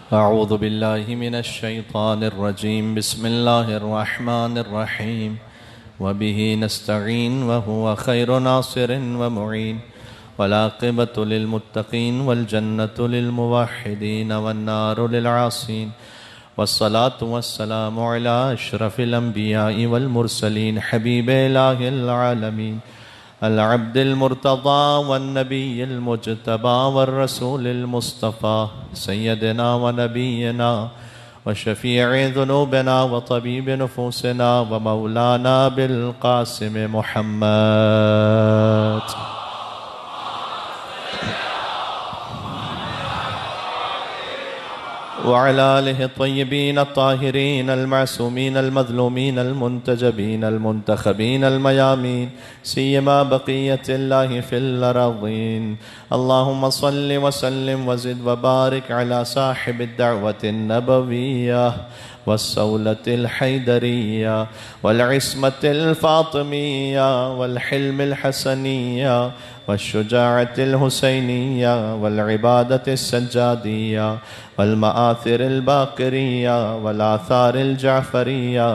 अऊज़ु बिल्लाहि मिनश शैतानिर रजीम बिस्मिल्लाहिर रहमानिर रहीम व बिही नस्तईन व हुवा खैरु नासिरिन व मुईन वल आक़िबतु लिल मुत्तक़ीन वल जन्नतु लिल मुवह्हिदीन वन नारु लिल आसीन वस्सलातु वस्सलामु अला अशरफिल अंबियाइ वल मुरसलीन हबीबे इलाहिल आलमीन अल अब्दिल मुर्तज़ा वन नबिय्यिल मुज्तबा वर रसूलिल मुस्तफ़ा सय्यदना व नबियना व शफ़ीअ ज़ुनूबिना व तबीब नुफूसिना व मौलाना बिल क़ासिम मुहम्मद वअला आलिहि तय्यबीन अत्ताहिरीन अलमासूमीन अलमज़लूमीन अलमुंतजबीन अलमुंतखबीन अलमयामीन सियमा बक़ियतिल्लाहि फिल अरज़ीन अल्लाहुम्मा सल्लि व सल्लिम व ज़िद व बारिक अला साहिबिद दअवतिन नबविय्यह वस्सौलतिल हैदरिय्या वल इस्मतिल फ़ातिमिय्या वल हिल्मिल हसनिय्या वश्शुजाअतिल हुसैनिय्या वल इबादतिस सज्जादिय्या वल मआथिरिल बाक़िरिय्या वल आथारिल जाफ़रिय्या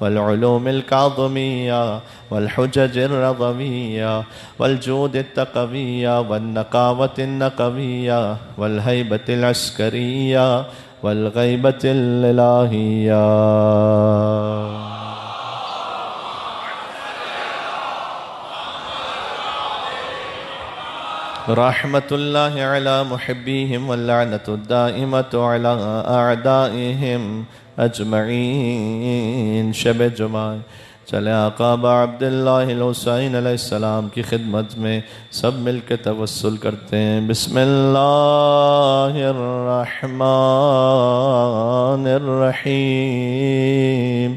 वल उलूमिल काज़िमिय्या वल हुज्जजिर रज़विय्या वल जूदित तक़विय्या वन नक़ावतिन नक़विय्या वल हैबतिल अस्करिय्या वल ग़ैबतिल इलाहिय्या। रहमतुल्लाहि अला मुहिब्बिहिम व लअनतु दाइमतु अला अअदाइहिम अजमईन। शब जुमा चले आका अब्दुल्लाहिल हुसैन अलैहिस्सलाम की खिदमत में सब मिलकर तवस्सुल करते हैं। बिस्मिल्लाहिर रहमानिर रहीम।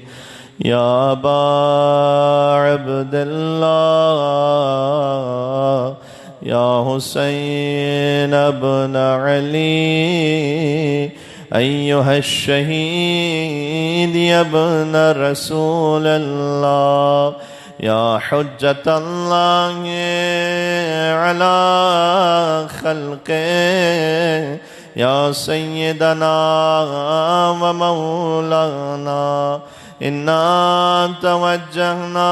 या अबा अब्दुल्लाह या हुसैन इब्न अली अय्युहश शहीद इब्न रसूलल्लाह या हुज्जतल्लाहि अला खल्क़े या सय्यदना व मौलाना इन्ना तवज्जहना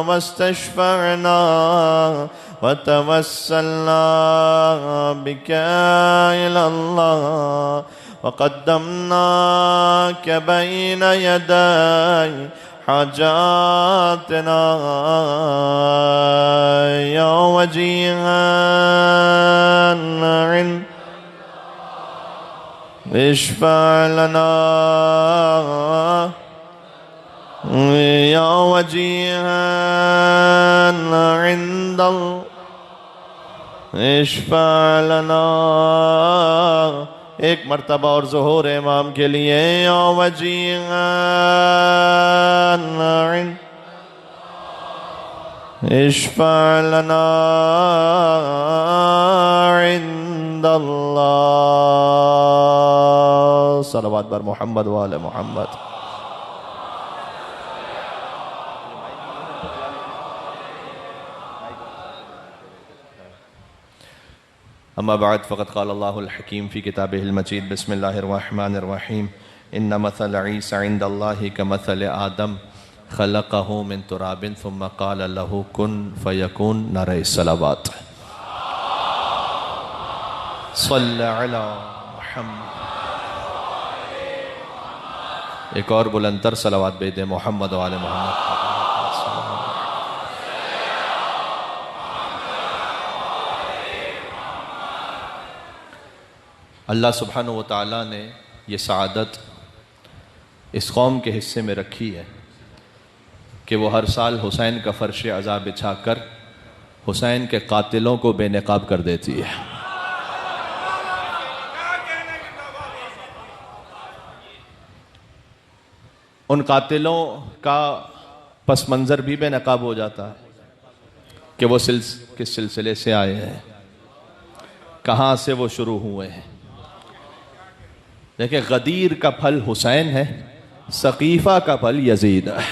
वस्तशफ़अना वतवस्सलना बिका इलल्लाह वक़द्दमनाक बैन यदै हाजातना या वजीहन इश्फ़अ लना या वजीहन इंदल इश्फ़अ लना। एक मर्तबा और ज़ुहूर इमाम के लिए या वजीहन इश्फ़अ लना इंदल्लाह। सलवात बर मोहम्मद व आले मोहम्मद। अम्मा बाद फ़क़द क़ाल अल्लाहुल हकीम फ़ी किताबिहिल मजीद बिस्मिल्लाहिर रहमानिर रहीम इन्ना मसल ईसा इंदल्लाहि कमसल आदम खलक़हु मिन तुराबिन सुम्मा क़ाल लहू कुन फ़यकून। नारे सलावत सल्लि अला मुहम्मद। एक और बुलंदतर सलावत भेज दे मोहम्मद व आले मोहम्मद। अल्लाह सुब्हानहु व तआला ने ये सआदत इस कौम के हिस्से में रखी है कि वो हर साल हुसैन का फ़र्श अज़ा बिछाकर हुसैन के कातिलों को बेनकाब कर देती है। उन कातिलों का पस मंज़र भी बेनकाब हो जाता है कि वो किस सिलसिले से आए हैं, कहाँ से वो शुरू हुए हैं। देखिए, गदीर का फल हुसैन है, सकीफ़ा का फल यजीद है।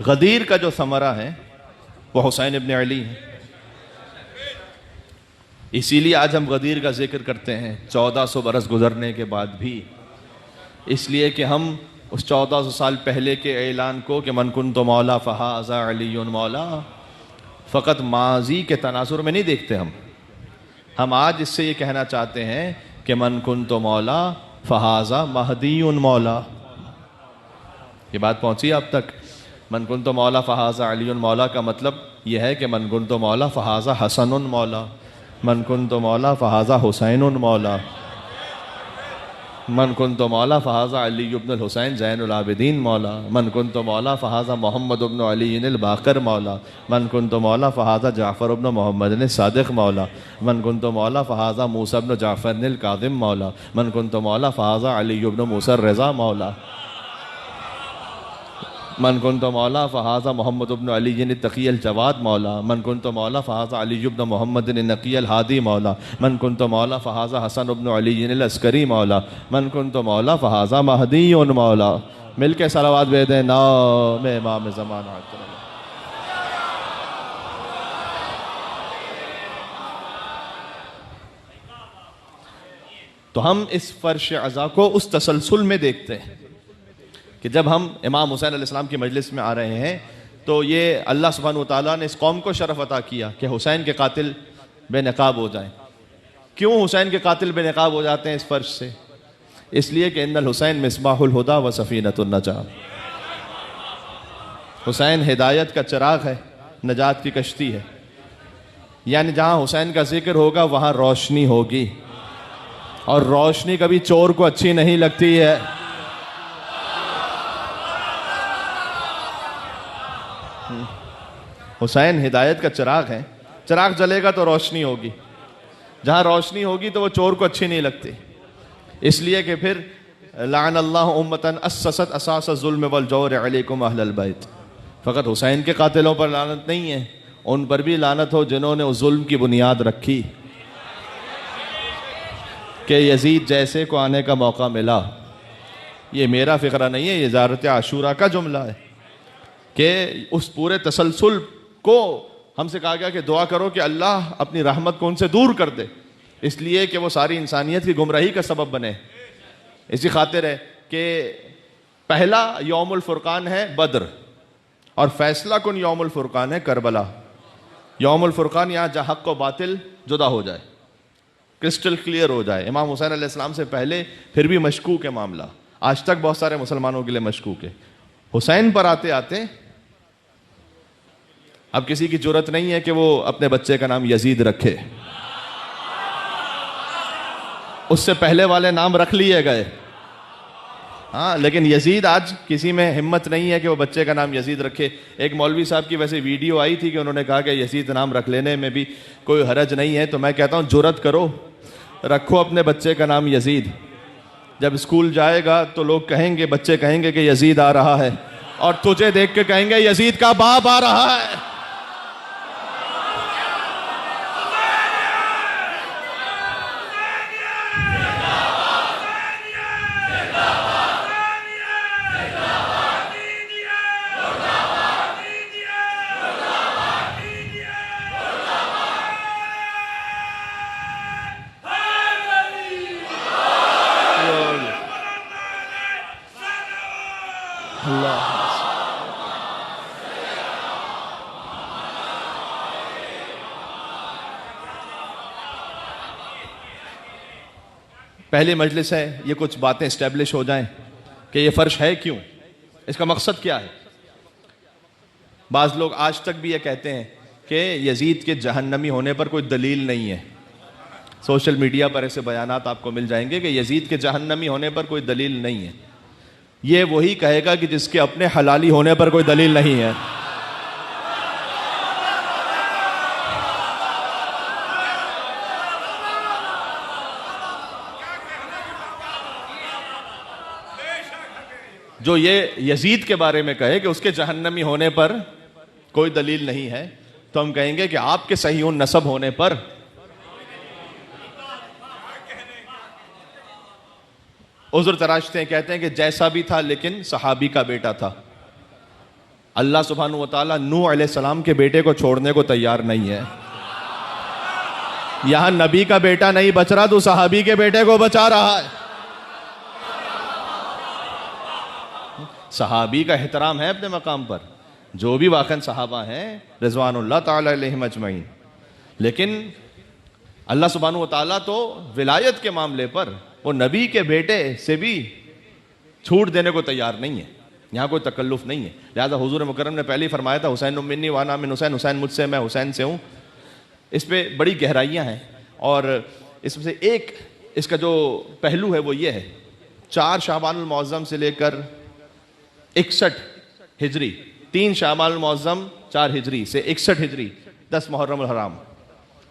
गदीर का जो समरा है वो हुसैन इब्न अली है। इसीलिए आज हम गदीर का जिक्र करते हैं 1400 बरस गुजरने के बाद भी, इसलिए कि हम उस 1400 साल पहले के ऐलान को कि मन कुन तो मौला फ़हाज़ा अलीयुन मौला फ़कत माजी के तनासुर में नहीं देखते। हम आज इससे ये कहना चाहते हैं कि मन कुन तो मौला फ़हाज़ा महदीयुन मौला। ये बात पहुंची आप तक? मन कुन तो मौला फ़हाज़ा अलीयुन मौला का मतलब यह है कि मन कुन तो मौला फ़हाज़ा हसनुन मौला, मन कुन तो मौला फ़हाज़ा हुसैनुन मौला, मन कुन तो मौला फ़हाज़ा अली इब्नुल हुसैन ज़ैनुल आबिदीन मौला, मन कुन तो मौला फ़हाज़ा मोहम्मद इब्न अली अल बाकर मौला, मन कुन तो मौला फ़हाज़ा जाफ़र इब्न मोहम्मद सादिक़ मौला, मन कुन तो मौला फ़हाज़ा मूसा इब्न जाफ़र अल काज़िम मौला, मन कुन तो मौला फ़हाज़ा अली इब्न मूसा रज़ा मौला, मन कुन तो मौला फ़हाज़ा मोहम्मद इब्न अली तक़ी अल जवाद मौला, मन कुन तो मौला फ़हाज़ा अली इब्न मोहम्मद नक़ी अल हादी मौला, मन कुन तो मौला फ़हाज़ा हसन इब्न अली अल अस्करी मौला, मन कुन तो मौला फ़हाज़ा महदीयुन मौला। मिल के सलावात भेदें नाम इमाम ज़माना। तो हम इस फ़र्श अज़ा को उस तसलसल में देखते हैं कि जब हम इमाम हुसैन अलैहिस्सलाम की मजलिस में आ रहे हैं तो ये अल्लाह सुब्हानहू व तआला ने इस कौम को शरफ अता किया कि हुसैन के कातिल बेनकाब हो जाएं। क्यों हुसैन के कातिल बेनकाब हो जाते हैं इस फर्श से? इसलिए कि इन्नल हुसैन मिस्बाहुल हुदा व सफ़ीनतुन नजात। हुसैन हिदायत का चिराग है, नजात की कश्ती है। यानी जहाँ हुसैन का जिक्र होगा वहाँ रोशनी होगी, और रोशनी कभी चोर को अच्छी नहीं लगती है। हुसैन हिदायत का चिराग है, चिराग जलेगा तो रोशनी होगी, जहाँ रोशनी होगी तो वो चोर को अच्छी नहीं लगती। इसलिए कि फिर लानल्लाहु उम्मतन अस्ससत असास ज़ुल्म वल जौर अलैकुम अहलल बैत। फ़कत हुसैन के कातिलों पर लानत नहीं है, उन पर भी लानत हो जिन्होंने उस जुल्म की बुनियाद रखी कि यजीद जैसे को आने का मौका मिला। ये मेरा फ़िक्रा नहीं है, ये ज़ारत आशूरा का जुमला है कि उस पूरे तसलसल को हमसे कहा गया कि दुआ करो कि अल्लाह अपनी रहमत को उनसे दूर कर दे, इसलिए कि वो सारी इंसानियत की गुमराही का सबब बने। इसी खातिर है कि पहला यौमुल फुरकान है बद्र और फैसला कुन यौमुल फुरकान है करबला। यौमुल फुरकान यहाँ जहाँ हक़ व बातिल जुदा हो जाए, क्रिस्टल क्लियर हो जाए। इमाम हुसैन अलैहिस्सलाम से पहले फिर भी मशकूक है मामला, आज तक बहुत सारे मुसलमानों के लिए मशकूक है। हुसैन पर आते आते अब किसी की जुर्रत नहीं है कि वो अपने बच्चे का नाम यजीद रखे, उससे पहले वाले नाम रख लिए गए। हाँ, लेकिन यजीद आज किसी में हिम्मत नहीं है कि वो बच्चे का नाम यजीद रखे। एक मौलवी साहब की वैसे वीडियो आई थी कि उन्होंने कहा कि यजीद नाम रख लेने में भी कोई हरज नहीं है, तो मैं कहता हूँ जुर्रत करो, रखो अपने बच्चे का नाम यजीद। जब स्कूल जाएगा तो लोग कहेंगे, बच्चे कहेंगे कि यजीद आ रहा है, और तुझे देख के कहेंगे यजीद का बाप आ रहा है। पहली मजलिस है, ये कुछ बातें इस्टेब्लिश हो जाएं कि ये फर्श है क्यों, इसका मकसद क्या है। बाज़ लोग आज तक भी ये कहते हैं कि यजीद के जहन्नमी होने पर कोई दलील नहीं है। सोशल मीडिया पर ऐसे बयानात आपको मिल जाएंगे कि यजीद के जहन्नमी होने पर कोई दलील नहीं है। ये वही कहेगा कि जिसके अपने हलाली होने पर कोई दलील नहीं है। जो ये यजीद के बारे में कहे कि उसके जहन्नमी होने पर कोई दलील नहीं है, तो हम कहेंगे कि आपके सहीउन नसब होने पर उज़्र तराशते हैं, कहते हैं कि जैसा भी था लेकिन सहाबी का बेटा था। अल्लाह सुब्हानहू व तआला नूह अलैहिस्सलाम के बेटे को छोड़ने को तैयार नहीं है। यहां नबी का बेटा नहीं बच रहा तो सहाबी के बेटे को बचा रहा है। सहाबी का एहतराम है अपने मकाम पर, जो भी वाकई सहाबा हैं रिज़वानुल्लाह ताला अलैहिम अजमईन, लेकिन अल्लाह सुब्हानहू व तआला तो विलायत के मामले पर वो नबी के बेटे से भी छूट देने को तैयार नहीं है। यहाँ कोई तकल्लुफ नहीं है। लिहाजा हुजूर मुकर्रम ने पहले ही फरमाया था हुसैन मिन्नी वाना मिन हुसैन, हुसैन मुझसे, मैं हुसैन से हूँ। इस पे बड़ी गहराइयाँ हैं और इसमें से एक इसका जो पहलू है वो ये है, 4 शाबानुल मुअज़्ज़म से लेकर 61 हिजरी, 3 शाबानुल मुअज़्ज़म 4 हिजरी से 61 हिजरी 10 मुहर्रम हराम,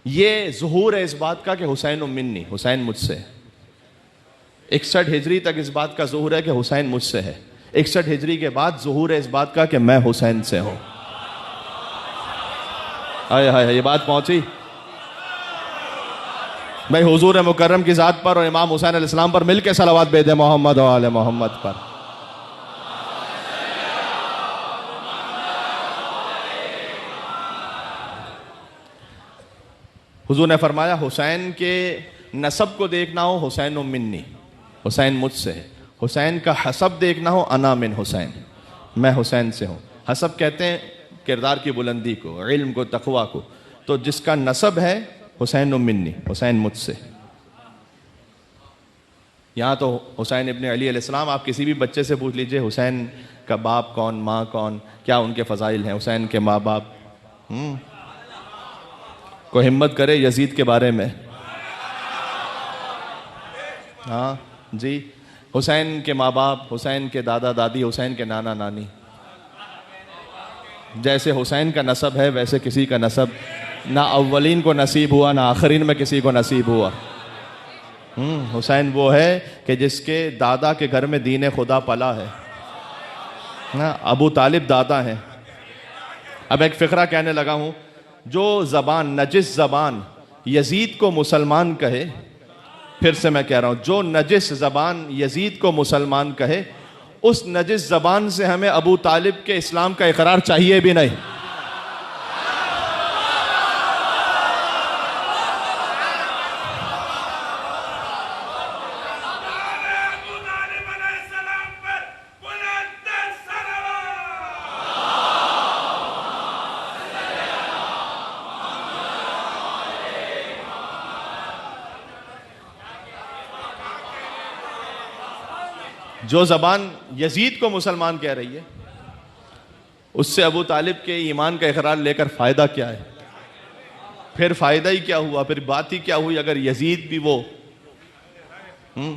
ये ज़ुहूर है इस बात का कि हुसैन मिन्नी, हुसैन मुझसे। 61 हिजरी तक इस बात का ज़ुहूर है कि हुसैन मुझसे है। 61 हिजरी के बाद ज़ुहूर है इस बात का कि मैं हुसैन से हूं। हाय हाय, ये बात पहुंची भाई। हुजूर मुकर्रम की ज़ात पर और इमाम हुसैन अलैहिस्सलाम पर मिलके सलावत भेदे मोहम्मद और आले मोहम्मद पर। हुजूर ने फरमाया हुसैन के नसब को देखना हो हुसैन मिन्नी, हुसैन मुझसे है। हुसैन का हसब देखना हो अना मिन हुसैन, मैं हुसैन से हूँ। हसब कहते हैं किरदार की बुलंदी को, इल्म को, तकवा को। तो जिसका नसब है हुसैन मिन्नी, हुसैन मुझसे। यहाँ तो हुसैन इब्न अली अलैहिस्सलाम, आप किसी भी बच्चे से पूछ लीजिए हुसैन का बाप कौन, माँ कौन, क्या उनके फ़ज़ाइल हैं हुसैन के माँ बाप। कोई हिम्मत करे यजीद के बारे में? हाँ जी, हुसैन के माँ बाप, हुसैन के दादा दादी, हुसैन के नाना नानी। जैसे हुसैन का नसब है वैसे किसी का नसब ना अव्वलीन को नसीब हुआ ना आखिरीन में किसी को नसीब हुआ। हुसैन वो है कि जिसके दादा के घर में दीन खुदा पला है ना। अबू तालिब दादा हैं। अब एक फ़िक्रा कहने लगा हूँ, जो ज़बान, नजिस ज़बान यजीद को मुसलमान कहे, फिर से मैं कह रहा हूँ, जो नजिस ज़बान यजीद को मुसलमान कहे, उस नजिस ज़बान से हमें अबू तालिब के इस्लाम का इकरार चाहिए भी नहीं। जो ज़बान यजीद को मुसलमान कह रही है, उससे अबू तालिब के ईमान का इकरार लेकर फ़ायदा क्या है? फिर फ़ायदा ही क्या हुआ, फिर बात ही क्या हुई अगर यजीद भी वो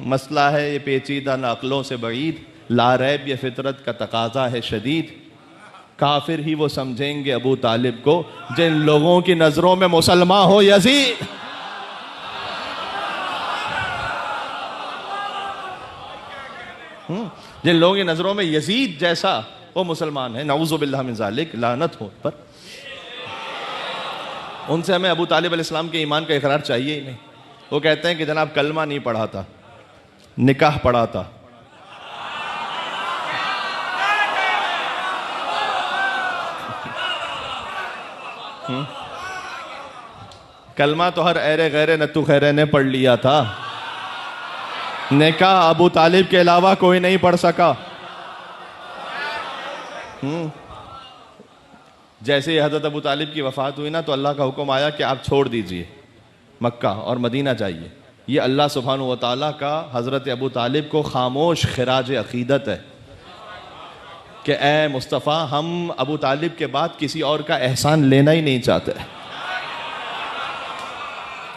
मसला है ये पेचीदा न अक्लों से बईद, ला रैब ये फितरत का तकाजा है शदीद। काफिर ही वो समझेंगे अबू तालिब को जिन लोगों की नज़रों में मुसलमान हो यजीद। जिन लोगों की नजरों में यजीद जैसा वो मुसलमान है, नऊज़ु बिल्लाह मिन ज़ालिक, लानत हो पर, उनसे हमें अबू तालिब अलैहिस्सलाम के ईमान का इकरार चाहिए ही नहीं। वो कहते हैं कि जनाब कलमा नहीं पढ़ा था, निकाह पढ़ा था। कलमा तो हर ऐरे गैरे नत्तू खैरे ने पढ़ लिया था, निकाह अबू तालिब के अलावा कोई नहीं पढ़ सका। जैसे ही हज़रत अबू तालिब की वफ़ात हुई ना, तो अल्लाह का हुक्म आया कि आप छोड़ दीजिए मक्का और मदीना जाइए। ये अल्लाह सुब्हानहू व तआला का हज़रत अबू तालिब को खामोश खिराज अक़ीदत है कि ए मुस्तफ़ा, हम अबू तालिब के बाद किसी और का एहसान लेना ही नहीं चाहते।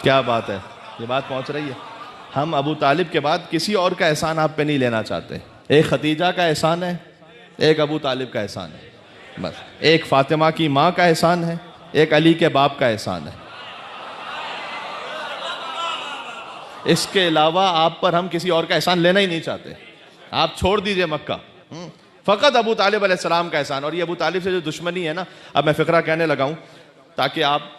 क्या बात है, ये बात पहुँच रही है। हम अबू तालिब के बाद किसी और का एहसान आप पे नहीं लेना चाहते। एक खतीजा का एहसान है, एक अबू तालिब का एहसान है, बस। एक फातिमा की माँ का एहसान है, एक अली के बाप का एहसान है। इसके अलावा आप पर हम किसी और का एहसान लेना ही नहीं चाहते। आप छोड़ दीजिए मक्का, फ़कत अबू तालिब अलैहिस्सलाम का एहसान। और ये अबू तालिब से जो दुश्मनी है ना, अब मैं फ़िक्रा कहने लगा हूँ ताकि आप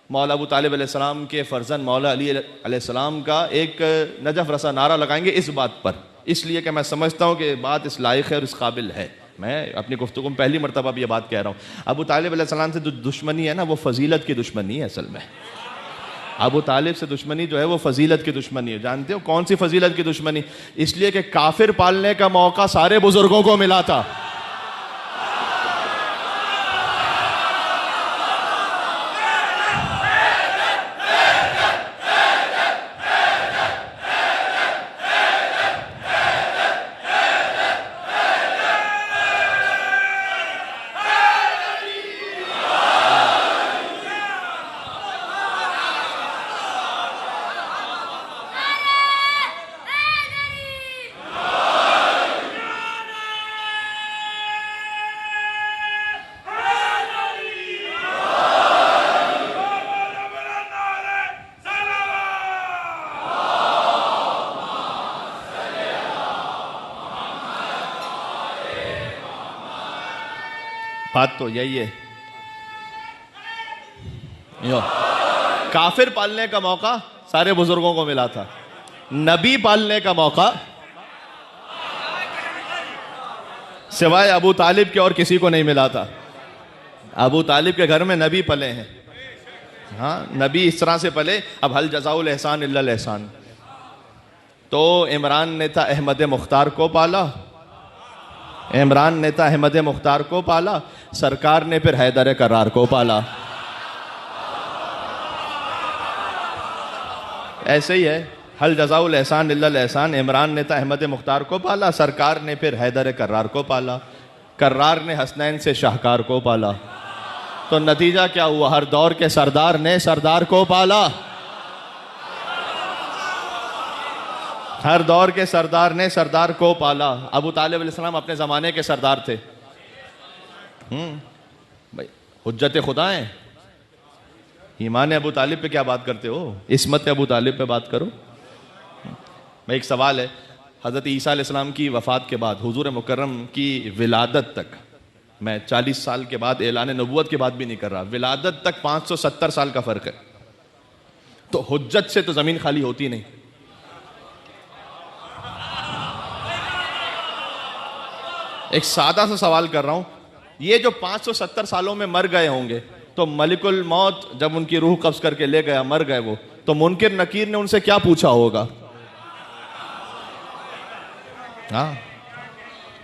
मौला अबू तालिब अलैहिस्सलाम के फ़र्जंद मौला अली अलैहिस्सलाम का एक नजफ़ रसा नारा लगाएंगे इस बात पर, इसलिए कि मैं समझता हूँ कि बात इस लायक है और इस काबिल है। मैं अपनी गुफ्तगू में पहली मरतबा भी ये बात कह रहा हूँ। अबू तालिब अलैहिस्सलाम से जो दुश्मनी है ना, वो फजीलत की दुश्मनी है। असल में अबू तालिब से दुश्मनी जो है वो फजीलत की दुश्मनी है। जानते हो कौन सी फजीलत की दुश्मनी? इसलिए कि काफिर पालने का मौका सारे बुजुर्गों को मिला था। बात तो यही है। यो काफिर पालने का मौका सारे बुजुर्गों को मिला था, नबी पालने का मौका सिवाय अबू तालिब के और किसी को नहीं मिला था। अबू तालिब के घर में नबी पले हैं। हाँ, नबी इस तरह से पले। अब हल जज़ाउल एहसान इल्लल एहसान। तो इमरान ने था अहमद मुख्तार को पाला, इमरान ने था अहमद मुख्तार को पाला, सरकार ने फिर हैदर करार को पाला। ऐसे ही है, हल जज़ाउल एहसान इल्लल एहसान। इमरान ने था अहमद मुख्तार को पाला, सरकार ने फिर हैदर करार को पाला, करार ने हसनैन से शाहकार को पाला। तो नतीजा क्या हुआ? हर दौर के सरदार ने सरदार को पाला, हर दौर के सरदार ने सरदार को पाला। अबू तालिब अलैहिस्सलाम अपने ज़माने के सरदार थे। भाई हुज्जत खुदा है। ईमान अबू तालिब पे क्या बात करते हो? इस्मत अबू तालिब पे बात करो। भाई एक सवाल है, हज़रत ईसा अलैहिस्सलाम की वफ़ात के बाद हुजूर मुकर्रम की विलादत तक, मैं 40 साल के बाद ऐलान नबूवत की बात भी नहीं कर रहा, विलादत तक 570 साल का फ़र्क है। तो हुज्जत से तो ज़मीन खाली होती नहीं। एक सादा सा सवाल कर रहा हूं, ये जो 570 सालों में मर गए होंगे, तो मलिकुल मौत जब उनकी रूह कब्ज करके ले गया, मर गए वो, तो मुनकिर नकीर ने उनसे क्या पूछा होगा? हाँ,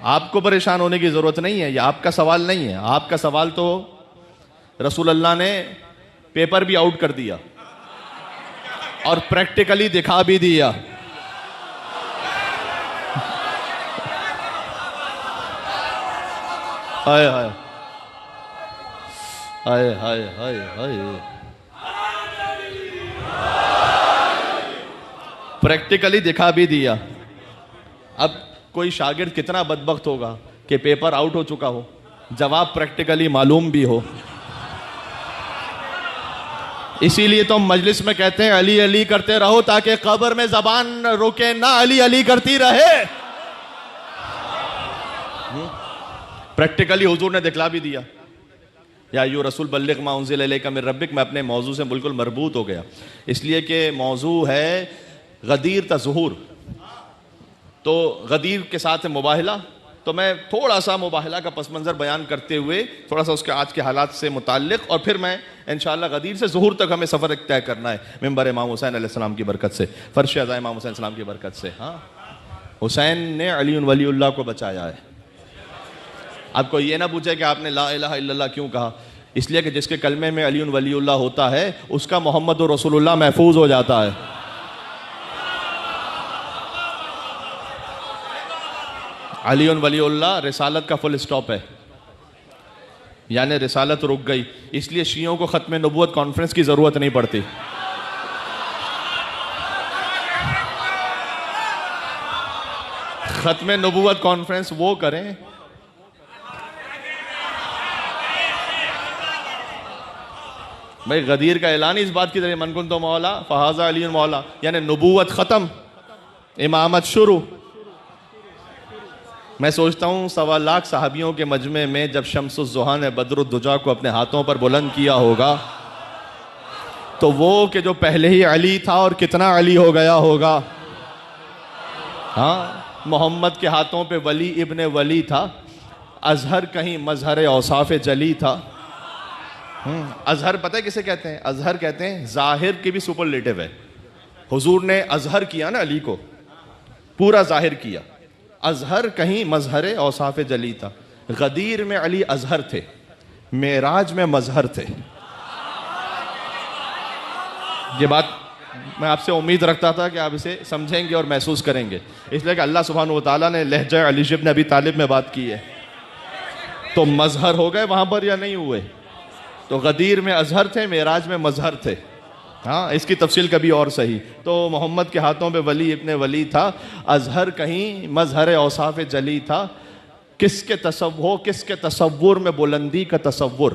आपको परेशान होने की जरूरत नहीं है, ये आपका सवाल नहीं है। आपका सवाल तो रसूल अल्लाह ने पेपर भी आउट कर दिया और प्रैक्टिकली दिखा भी दिया। हाय हाय हाय हाय हाय हाय, प्रैक्टिकली दिखा भी दिया। अब कोई शागिर्द कितना बदबख्त होगा कि पेपर आउट हो चुका हो, जवाब प्रैक्टिकली मालूम भी हो। इसीलिए तो हम मजलिस में कहते हैं अली अली करते रहो ताकि कब्र में जबान रुके ना, अली अली करती रहे। प्रैक्टिकली हुजूर ने दिखला भी दिया। या यू रसूल बल्लिग मा उन्ज़िल इलैका मिन रब्बिक। मैं अपने मौजू से बिल्कुल मरबूत हो गया, इसलिए कि मौजू है गदीर तज़हुर। तो गदीर के साथ है मुबाहला। तो मैं थोड़ा सा मुबाहला का पस मंज़र बयान करते हुए थोड़ा सा उसके आज के हालात से मुताल्लिक़, और फिर मैं इंशाअल्लाह गदीर से ज़ुहूर तक हमें सफ़र तय करना है मिंबर इमाम हुसैन अलैहिस्सलाम की बरकत से, फ़र्श अज़ा इमाम हुसैन सलाम की बरकत से। हाँ, हुसैन ने अली वलीउल्लाह को बचाया है। आपको ये ना पूछे कि आपने ला इलाहा इल्लल्लाह क्यों कहा, इसलिए कि जिसके कलमे में अली वलीउल्लाह होता है उसका मोहम्मद रसूलुल्लाह महफूज हो जाता है। अली वलीउल्लाह रिसालत का फुल स्टॉप है, यानी रिसालत रुक गई, इसलिए शियों को खत्म नबूवत कॉन्फ्रेंस की जरूरत नहीं पड़ती। खत्म नबूवत कॉन्फ्रेंस वो करें भाई, गदीर का ऐलान इस बात की तरह मन कुन तो मौला फहाजा अली मौला, यानी नबूवत खत्म, इमामत शुरू। मैं सोचता हूँ 1.25 लाख सहाबियों के मजमे में जब शम्सुज़्ज़ुहा ने बद्रुद्दुजा को अपने हाथों पर बुलंद किया होगा, तो वो कि जो पहले ही अली था और कितना अली हो गया होगा। हाँ, मोहम्मद के हाथों पे वली इब्ने वली था, अजहर कहीं मजहर औसाफ जली था। अजहर पता है किसे कहते हैं? अजहर कहते हैं जाहिर की भी सुपरलेटिव है। हुजूर ने अजहर किया ना अली को, पूरा जाहिर किया। अजहर कहीं मजहर औसाफ जली था। गदीर में अली अजहर थे, मेराज में मजहर थे। ये बात मैं आपसे उम्मीद रखता था कि आप इसे समझेंगे और महसूस करेंगे, इसलिए कि अल्लाह सुब्हानहू व तआला ने लहजा अली इब्न अबी तालिब में बात की है। तो मजहर हो गए वहां पर या नहीं हुए? तो गदीर में अजहर थे, मेराज में मजहर थे। हाँ, इसकी तफसील कभी और सही। तो मोहम्मद के हाथों पे वली इब्ने वली था। अजहर कहीं मजहर औसाफ जली था। किसके तसव्वुर में बुलंदी का तसव्वुर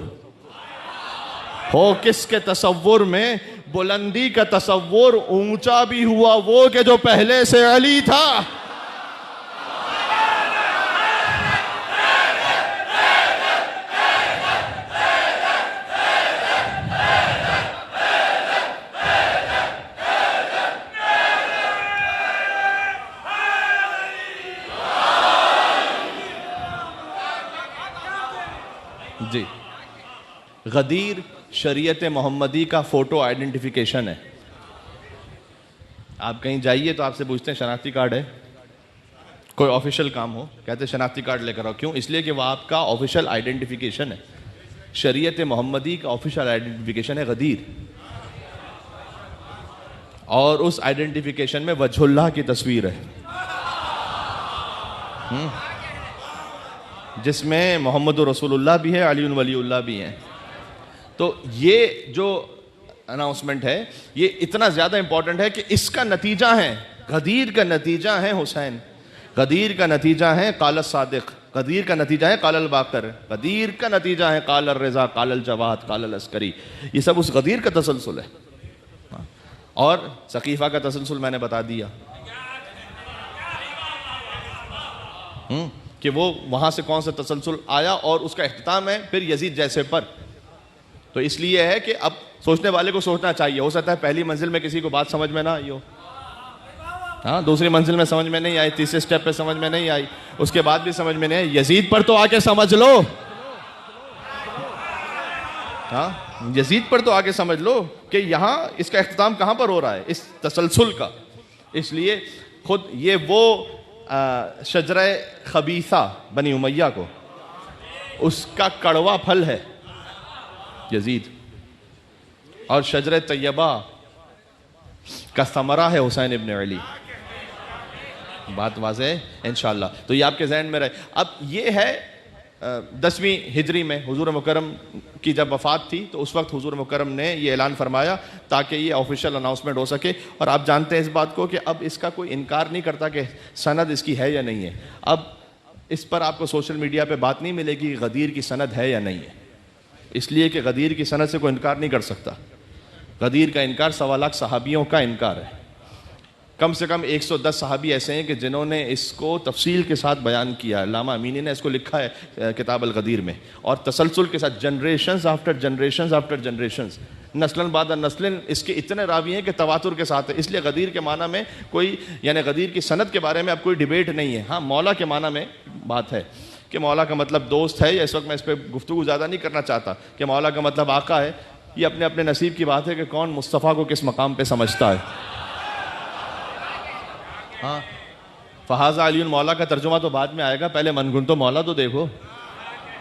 हो, किसके तसव्वुर में बुलंदी का तसव्वुर, ऊंचा भी हुआ वो कि जो पहले से अली था। जी, गदीर शरीयत मोहम्मदी का फोटो आइडेंटिफिकेशन है। आप कहीं जाइए तो आपसे पूछते हैं शनाख्ती कार्ड है, कोई ऑफिशियल काम हो, कहते हैं शनाख्ती कार्ड लेकर आओ। क्यों? इसलिए कि वह आपका ऑफिशियल आइडेंटिफिकेशन है। शरीयत मोहम्मदी का ऑफिशियल आइडेंटिफिकेशन है गदीर, और उस आइडेंटिफिकेशन में वजहुल्लाह की तस्वीर है, जिसमें मोहम्मद रसूलुल्लाह भी है, अली वलीउल्लाह भी हैं। तो ये जो अनाउंसमेंट है ये इतना ज़्यादा इंपॉर्टेंट है कि इसका नतीजा है, गदीर का नतीजा है हुसैन, गदीर का नतीजा है काल सादिक, गदीर का नतीजा है काल बाकर, गदीर का नतीजा है काल रज़ा, काल जवाद, काल अस्करी। ये सब उस गदीर का तसलसल है। और सकीफ़ा का तसलसल मैंने बता दिया कि वो वहां से कौन सा तसलसल आया, और उसका इख्तिताम है फिर यजीद जैसे पर। तो इसलिए है कि अब सोचने वाले को सोचना चाहिए। हो सकता है पहली मंजिल में किसी को बात समझ में ना आई हो, हाँ, दूसरी मंजिल में समझ में नहीं आई, तीसरे स्टेप पे समझ में नहीं आई, उसके बाद भी समझ में नहीं आई। यजीद पर तो आके समझ लो, हाँ, यजीद पर तो आके समझ लो कि यहाँ इसका इख्तिताम कहाँ पर हो रहा है, इस तसलसल का। इसलिए खुद ये वो शजरा खबीसा बनी उमैया को, उसका कड़वा फल है यजीद, और शजर तैयबा का समरा है हुसैन इब्न अली। बात वाज़ेह है इंशाअल्लाह। तो ये आपके जहन में रहे। अब ये है 10वीं हिजरी में हुजूर मुकर्रम की जब वफ़ात थी, तो उस वक्त हुजूर मुकर्रम ने ये ऐलान फरमाया ताकि ये ऑफिशियल अनाउंसमेंट हो सके। और आप जानते हैं इस बात को कि अब इसका कोई इनकार नहीं करता कि सनद इसकी है या नहीं है। अब इस पर आपको सोशल मीडिया पे बात नहीं मिलेगी कि गदीर की सनद है या नहीं है, इसलिए कि गदीर की सनद से कोई इनकार नहीं कर सकता। गदीर का इनकार 1.25 लाख सहाबियों का इनकार है। कम से कम 110 सहाबी ऐसे हैं कि जिन्होंने इसको तफसील के साथ बयान किया। अल्लामा अमीनी ने इसको लिखा है किताब अल गदीर में, और तसलसल के साथ generations after generations after generations, नस्लन बाद नस्लन इसके इतने रावी हैं कि तवातुर के साथ है। इसलिए गदीर के माना में कोई, यानी गदीर की सनद के बारे में अब कोई डिबेट नहीं है। हाँ, मौला के माना में बात है कि मौला का मतलब दोस्त है, या इस वक्त मैं इस पर गुफ्तगू ज़्यादा नहीं करना चाहता कि मौला का मतलब आका है। ये अपने अपने नसीब की बात है कि कौन मुस्तफ़ा को किस मकाम पे समझता है। हाँ, फ़हाज़ा अली मौला का तर्जुमा तो बाद में आएगा, पहले मनगुन तो मौला तो देखो।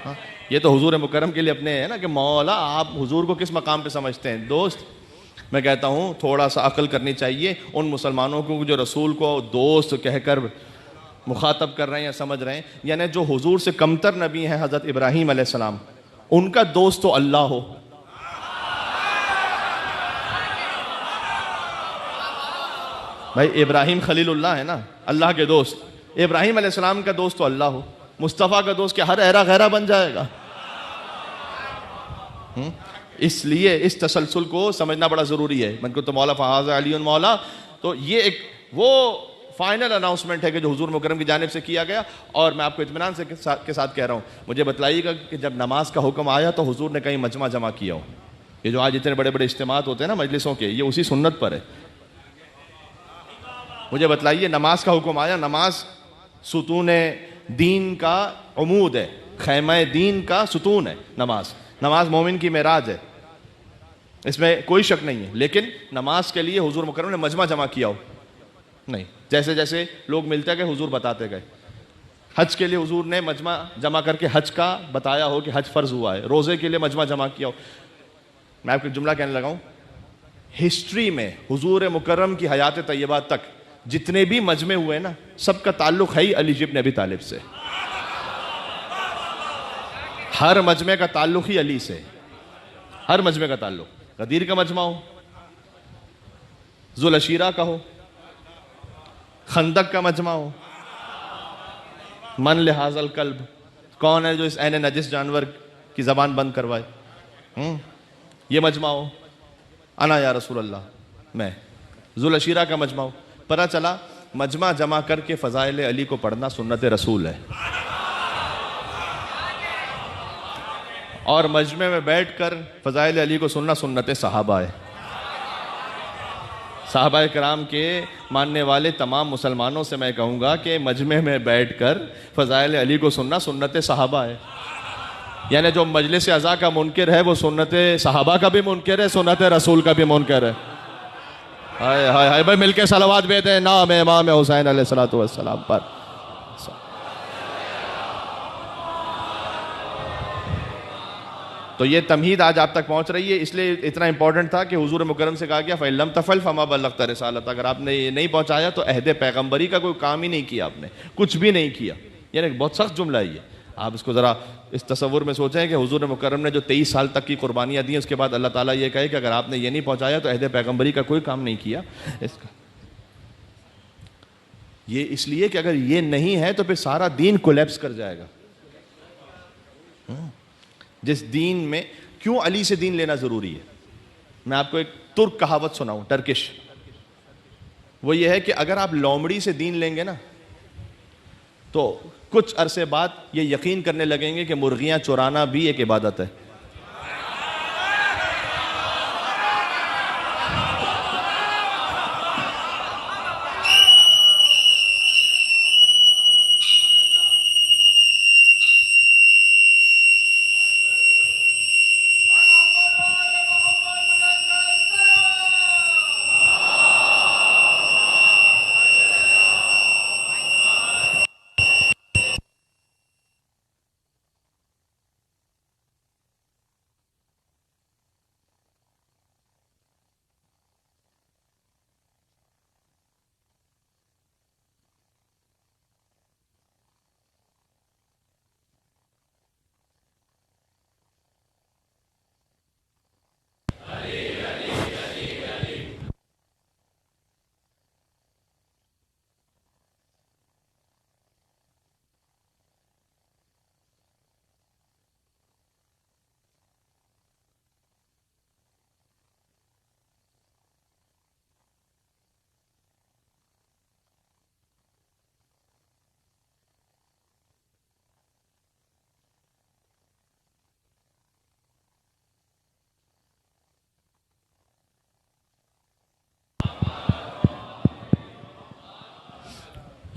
हाँ, ये तो हुजूर मुकर्रम के लिए अपने है ना कि मौला आप हुजूर को किस मकाम पे समझते हैं। दोस्त, मैं कहता हूँ थोड़ा सा अक्ल करनी चाहिए उन मुसलमानों को जो रसूल को दोस्त कहकर मुखातब कर रहे हैं या समझ रहे हैं। यानी जो हुजूर से कमतर नबी हैं हज़रत इब्राहीम अलैहिस्सलाम, उनका दोस्त तो अल्लाह हो। भाई इब्राहीम खलीलुल्लाह है ना, अल्लाह के दोस्त। इब्राहीम अलैहिस्सलाम का दोस्त तो अल्लाह हो। मुस्तफ़ा का दोस्त क्या हर ऐरा गैरा बन जाएगा? इसलिए इस तसलसल को समझना बड़ा ज़रूरी है। मन को तो मौला फ़हाज़ा अली मौला, तो ये एक वो फाइनल अनाउंसमेंट है कि जो हुजूर मुकर्रम की जानिब से किया गया। और मैं आपको इत्मीनान से के साथ कह रहा हूँ, मुझे बतलाइएगा कि जब नमाज का हुक्म आया तो हुजूर ने कहीं मजमा जमा किया हो। ये जो आज इतने बड़े बड़े इज्तिमात होते हैं ना मजलिसों के, ये उसी सुन्नत पर है। मुझे बतलाइए, नमाज का हुक्म आया, नमाज सुतून दीन का उमूद है, खैमा दीन का सुतून है नमाज। नमाज मोमिन की मेराज है, इसमें कोई शक नहीं है। लेकिन नमाज के लिए हुजूर मुकर्रम ने मजमा जमा किया हो नहीं, जैसे जैसे लोग मिलते गए हुजूर बताते गए। हज के लिए हुजूर ने मजमा जमा करके हज का बताया हो कि हज फर्ज हुआ है, रोजे के लिए मजमा जमा किया हो। मैं आपको जुमला कहने लगा हूं, हिस्ट्री में हुजूर मुकर्रम की हयात तैयबा तक जितने भी मजमे हुए ना, सबका ताल्लुक है ही अली इब्न अबी तालिब से। हर मजमे का ताल्लुक ही अली से, हर मजमे का ताल्लुक। गदीर का मजमा हो, जुल अशीरा का हो, खंदक का मजमा हो, मन लिहाजल कल्ब, कौन है जो इस ऐन नजिस जानवर की जबान बंद करवाए, ये मजमा हो, अना या रसूल अल्लाह, मैं। जुल अशीरा का मजमा हो। पता चला मजमा जमा करके फजाइल अली को पढ़ना सुन्नत रसूल है, और मजमे में बैठकर फजाइल अली को सुनना सुन्नत सहाबा है। साहबा कराम के मानने वाले तमाम मुसलमानों से मैं कहूँगा कि मजमे में बैठकर फ़ज़ाइल अली को सुनना सुन्नत सहाबा है। यानी जो मजलिस अज़ा का मुनकर है वो सुन्नत सहाबा का भी मुनकर है, सुन्नत रसूल का भी मुनकर है। हाय हाय हाय भाई, मिलके सलावत भेजते हैं नाम इमाम हुसैन अलैहिस्सलातु वस्सलाम पर। तो ये तमहीद आज आप तक पहुंच रही है, इसलिए इतना इंपॉर्टेंट था कि हुजूर मुकर्रम से कहा गया फ़इल्लम तफ़ल फ़मा बल्लग़्ता रिसालत। अगर आपने ये नहीं पहुंचाया तो अहद पैगंबरी का कोई काम ही नहीं किया, आपने कुछ भी नहीं किया। यानी बहुत सख्त जुमला है ये। आप इसको ज़रा इस तसव्वुर में सोचें कि हुजूर मुकर्रम ने जो 23 साल तक की कुर्बानियाँ दी, उसके बाद अल्लाह ताला ये कहे कि अगर आपने ये नहीं पहुँचाया तो अहद पैगंबरी का कोई काम नहीं किया। इसका ये इसलिए कि अगर ये नहीं है तो फिर सारा दीन कोलैप्स कर जाएगा। जिस दीन में क्यों अली से दीन लेना जरूरी है, मैं आपको एक तुर्क कहावत सुनाऊं, टर्किश। वो ये है कि अगर आप लोमड़ी से दीन लेंगे ना, तो कुछ अरसे बाद ये यकीन करने लगेंगे कि मुर्गियां चुराना भी एक इबादत है।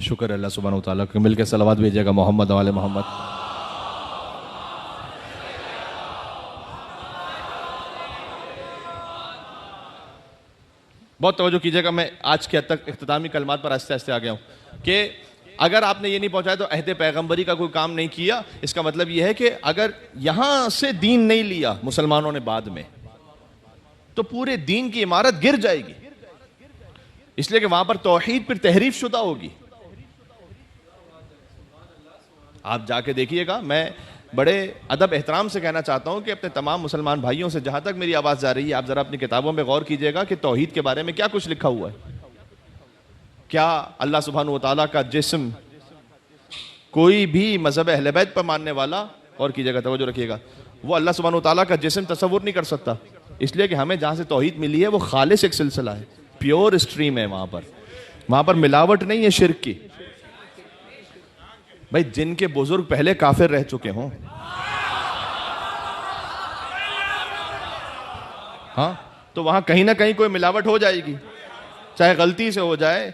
शुक्र अल्लाह सुब्हानहू तआला को, मिल के सलावत भेजिएगा मोहम्मद वाले मोहम्मद। बहुत तवज्जो कीजिएगा, मैं आज के हद तक इख्तितामी कलमात पर आहिस्ते आहिस्ते आ गया हूँ कि अगर आपने ये नहीं पहुंचाया तो अहद पैगंबरी का कोई काम नहीं किया। इसका मतलब यह है कि अगर यहां से दीन नहीं लिया मुसलमानों ने बाद में, तो पूरे दीन की इमारत गिर जाएगी। इसलिए कि वहां पर तौहीद फिर तहरीफ शुदा होगी। आप जाके देखिएगा, मैं बड़े अदब एहतराम से कहना चाहता हूं कि अपने तमाम मुसलमान भाइयों से, जहां तक मेरी आवाज़ जा रही है, आप ज़रा अपनी किताबों में गौर कीजिएगा कि तौहीद के बारे में क्या कुछ लिखा हुआ है। क्या अल्लाह सुब्हानहू व तआला का जिस्म कोई भी मज़हब अहले बैत पर मानने वाला, और कीजिएगा तवज्जो रखिएगा, वो अल्लाह सुब्हानहू व तआला का जिस्म तसव्वुर नहीं कर सकता। इसलिए कि हमें जहाँ से तौहीद मिली है वो खालिस एक सिलसिला है, प्योर स्ट्रीम है। वहाँ पर मिलावट नहीं है शिर्क की। भाई जिनके बुजुर्ग पहले काफिर रह चुके हों, हाँ, तो वहां कहीं ना कहीं कोई मिलावट हो जाएगी, चाहे गलती से हो जाए,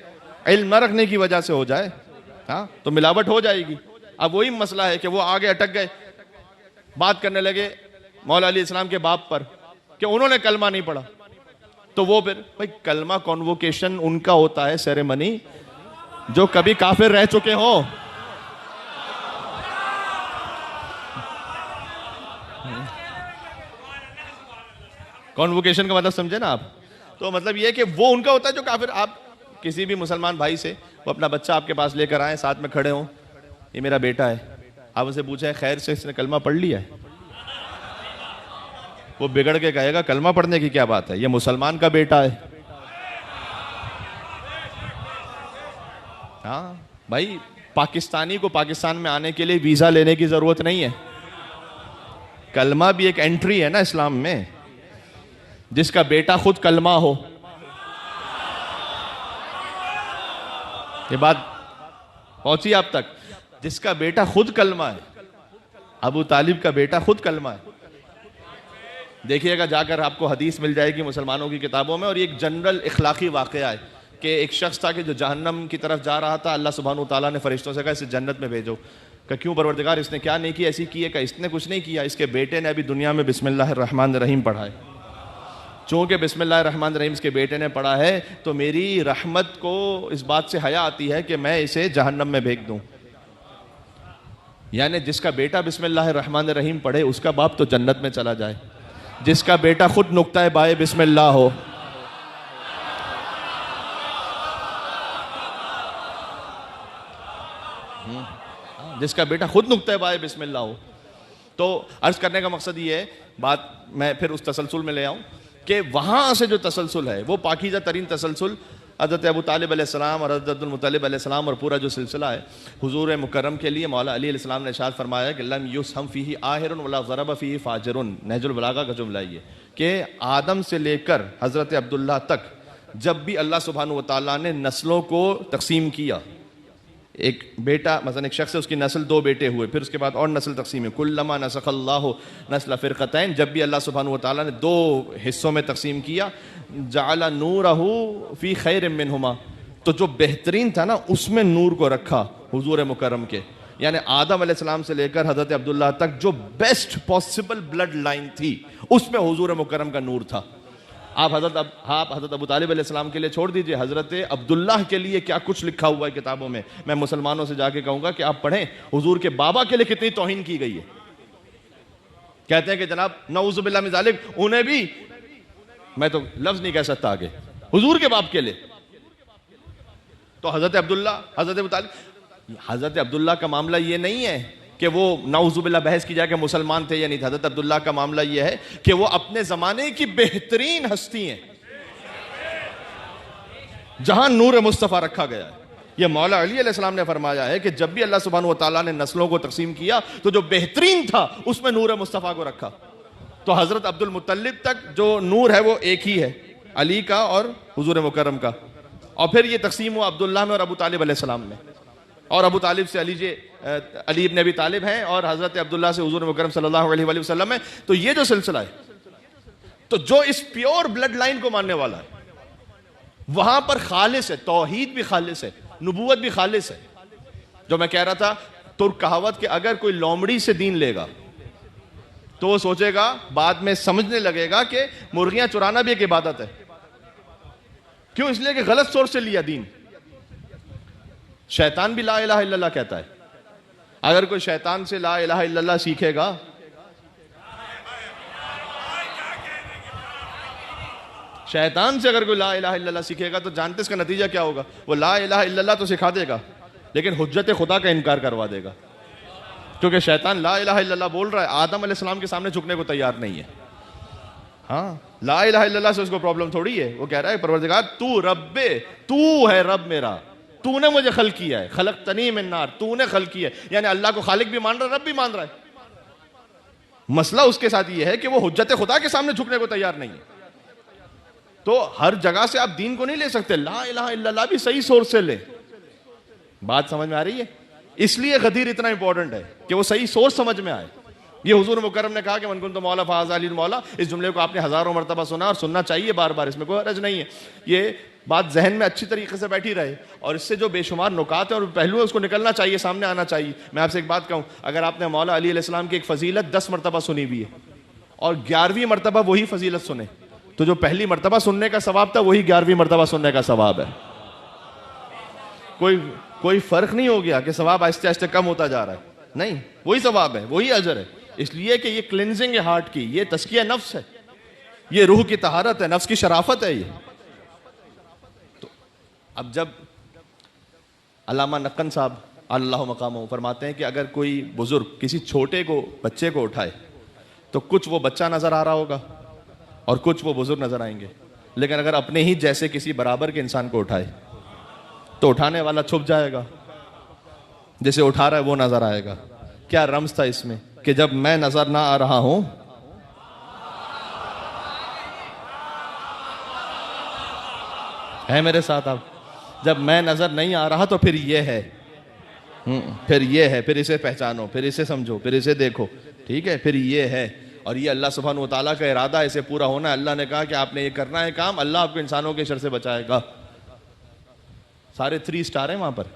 इल्म न रखने की वजह से हो जाए, हाँ, तो मिलावट हो जाएगी। अब वही मसला है कि वो आगे अटक गए, बात करने लगे मौला अली इस्लाम के बाप पर कि उन्होंने कलमा नहीं पढ़ा। तो वो फिर भाई कलमा कॉन्वोकेशन उनका होता है सेरेमनी जो कभी काफिर रह चुके हो। कॉन्वोकेशन का मतलब समझे ना आप? तो मतलब ये कि वो उनका होता है जो काफिर। आप किसी भी मुसलमान भाई से वो अपना बच्चा आपके पास लेकर आए, साथ में खड़े हों, ये मेरा बेटा है, आप उनसे पूछे खैर से इसने कलमा पढ़ लिया है? वो बिगड़ के कहेगा कलमा पढ़ने की क्या बात है, ये मुसलमान का बेटा है। हाँ भाई, पाकिस्तानी को पाकिस्तान में आने के लिए वीजा लेने की जरूरत नहीं है। कलमा भी एक एंट्री है ना इस्लाम में। जिसका बेटा खुद कलमा हो, ये बात पहुंची आप तक? जिसका बेटा खुद कलमा है, अबू तालिब का बेटा खुद कलमा है। देखिएगा जाकर, आपको हदीस मिल जाएगी मुसलमानों की किताबों में। और ये एक जनरल इखलाकी वाकया है कि एक शख्स था कि जो जहन्नम की तरफ जा रहा था, अल्लाह सुब्हानहू तआला ने फरिश्तों से कहा इसे जन्नत में भेजो। कि क्यों परवरदिगार, इसने क्या नहीं किया? ऐसी की है? कि इसने कुछ नहीं किया, इसके बेटे ने अभी दुनिया में बिस्मिल्लाहिर रहमानिर रहीम पढ़ा है। चूंकि बिस्मिल्लाहिर रहमानिर रहीम इसके बेटे ने पढ़ा है तो मेरी रहमत को इस बात से हया आती है कि मैं इसे जहन्नम में भेज दूं। यानी जिसका बेटा बिस्मिल्लाहिर रहमानिर रहीम पढ़े उसका बाप तो जन्नत में चला जाए, जिसका बेटा खुद नुक्ता बाए बिस्मिल्लाह हो। जिसका बेटा खुद नुक्ता बाए बिस्मिल्लाह हो। तो अर्ज करने का मकसद ये है, बात मैं फिर उस तसलसल में ले आऊं कि वहां से जो तसलसल है वो पाकीज़ा तरीन तसलसल हज़रत अबू तालिब अलैहिस्सलाम और हज़रत अब्दुल मुत्तलिब अलैहिस्सलाम और पूरा जो सिलसिला है हुजूर मुकर्रम के लिए मौला अली अलैहिस्सलाम ने इरशाद फरमाया कि लम युसहम फीही आहिरुन वला ज़रब फीही फाजिरुन। नहजुल बलागा का जुमला ये कि आदम से लेकर हज़रत अब्दुल्ला तक जब भी अल्लाह सुब्हानहू व तआला ने नस्लों को तकसीम किया, एक बेटा मसलन एक शख्स है, उसकी नस्ल दो बेटे हुए, फिर उसके बाद और नस्ल तकसीम है। कुल्लमा नसखल्लाहु नस्ल फ़िरक़तैन, जब भी अल्लाह सुब्हानहू व तआला ने दो हिस्सों में तकसीम किया, जअला नूरहु फ़ी खैरिम मिनहुमा, तो जो बेहतरीन था ना उसमें नूर को रखा हुजूर मुकर्रम के। यानी आदम अलैहिस्सलाम से लेकर हज़रत अब्दुल्ला तक जो बेस्ट पॉसिबल ब्लड लाइन थी उसमें हुजूर मुकर्रम का नूर था। आप हज़रत अबू तालिब अलैहिस्सलाम के लिए छोड़ दीजिए, हज़रत अब्दुल्लाह के लिए क्या कुछ लिखा हुआ है किताबों में। मैं मुसलमानों से जाके कहूँगा कि आप पढ़ें हुजूर के बाबा के लिए कितनी तौहीन की गई है। कहते हैं कि जनाब नऊज़ु बिल्लाह मिन ज़ालिक, उन्हें भी मैं तो लफ्ज़ नहीं कह सकता आगे, हुजूर के बाप के लिए। तो हज़रत अब्दुल्ला, हज़रत अबू तालिब, हज़रत अब्दुल्ला का मामला ये नहीं है कि वो नाउज़ुबिल्लाह बहस की जाए कि मुसलमान थे या नहीं थे। हज़रत अब्दुल्लाह का मामला ये है कि वो अपने ज़माने की बेहतरीन हस्ती हैं जहां नूर मुस्तफ़ा रखा गया है। ये मौला अली अलैहिस्सलाम ने फरमाया है कि जब भी अल्लाह सुब्हानहू व तआला ने नस्लों को तकसीम किया तो जो बेहतरीन था उसमें नूर मुस्तफ़ा को रखा। तो हज़रत अब्दुल मुत्तलिब तक जो नूर है वो एक ही है, अली का और हुजूर मुकर्रम का। और फिर ये तकसीम हुआ अब्दुल्लाह में और अबू तालिब अलैहिस्सलाम में। और अबू तालिब से अली इब्न अबी तालिब हैं और हज़रत अब्दुल्लाह से हुजूर मुकर्रम सल्लल्लाहु अलैहि वसल्लम है। तो ये जो सिलसिला है, तो जो इस प्योर ब्लड लाइन को मानने वाला है वहां पर खालिस है, तौहीद भी खालिस है, नबूवत भी खालिस है। जो मैं कह रहा था तुर्क कहावत कि अगर कोई लोमड़ी से दीन लेगा तो वो सोचेगा, बाद में समझने लगेगा कि मुर्गियां चुराना भी एक इबादत है। क्यों? इसलिए कि गलत सोर्स से लिया दीन। शैतान भी ला इलाहा इल्लल्लाह कहता है। अगर कोई शैतान से ला इलाहा इल्लल्लाह सीखेगा, शैतान से अगर कोई ला इलाहा इल्लल्लाह सीखेगा तो जानते इसका नतीजा क्या होगा? वो ला इलाहा इल्लल्लाह तो सिखा देगा लेकिन हुज्जत खुदा का इनकार करवा देगा। क्योंकि शैतान ला इलाहा इल्लल्लाह बोल रहा है, आदम अलैहिस्सलाम के सामने झुकने को तैयार नहीं है। हाँ, ला इलाहा इल्लल्लाह से उसको प्रॉब्लम थोड़ी है। वो कह रहा है परवरदिगार तू रब्बे, तू है रब मेरा, तूने मुझे खल किया है, खलक़तनी मिन नार, तूने खल किया है। यानी अल्लाह को खालिक भी मान रहा है, रब भी मान रहा है। मसला उसके साथ ये है कि वो हुज्जत खुदा के सामने झुकने को तैयार नहीं है। तो हर जगह से आप दीन को नहीं ले सकते, ला इलाहा इल्लल्लाह भी सही सोर्स से ले। बात समझ में आ रही है? इसलिए गदीर इतना इंपॉर्टेंट है कि वो सही सोर्स समझ में आए। ये हुजूर मुकर्रम ने कहा कि मन कुंतु मौला फाज़ अली मौला, इस जुमले को आपने हजारों मरतबा सुना और सुनना चाहिए बार बार, इसमें कोई हरज नहीं है। ये बात जहन में अच्छी तरीके से बैठी रहे और इससे जो बेशुमार नुकात है और पहलू है उसको निकलना चाहिए, सामने आना चाहिए। मैं आपसे एक बात कहूँ, अगर आपने मौला अली अलैहिस्सलाम की एक फजीलत 10 मरतबा सुनी हुई है और 11वीं मरतबा वही फजीलत सुने, तो जो पहली मरतबा सुनने का सवाब था वही 11वीं मरतबा सुनने का सवाब है। कोई फर्क नहीं हो गया कि सवाब आहिस्ते आहिस्ते कम होता जा रहा है, नहीं, वही सवाब है, वही अजर है। इसलिए कि ये क्लिनजिंग है हार्ट की, ये तस्किया नफ्स है, ये रूह की तहारत है, नफ्स की शराफत है ये। तो अब जब अल्लामा नक्कन साहब अल्लाह मकामो फरमाते हैं कि अगर कोई बुजुर्ग किसी छोटे को बच्चे को उठाए तो कुछ वो बच्चा नजर आ रहा होगा और कुछ वो बुजुर्ग नजर आएंगे, लेकिन अगर अपने ही जैसे किसी बराबर के इंसान को उठाए तो उठाने वाला छुप जाएगा, जैसे उठा रहा है वो नजर आएगा। क्या रम्ज था इसमें कि जब मैं नजर ना आ रहा हूं है मेरे साथ आप, जब मैं नजर नहीं आ रहा तो फिर ये है, फिर ये है, फिर इसे पहचानो, फिर इसे समझो, फिर इसे देखो, ठीक है, फिर ये है। और ये अल्लाह सुब्हानहू व तआला का इरादा है, इसे पूरा होना है। अल्लाह ने कहा कि आपने ये करना है काम, अल्लाह आपको इंसानों के शर से बचाएगा। सारे 3 स्टार हैं वहां पर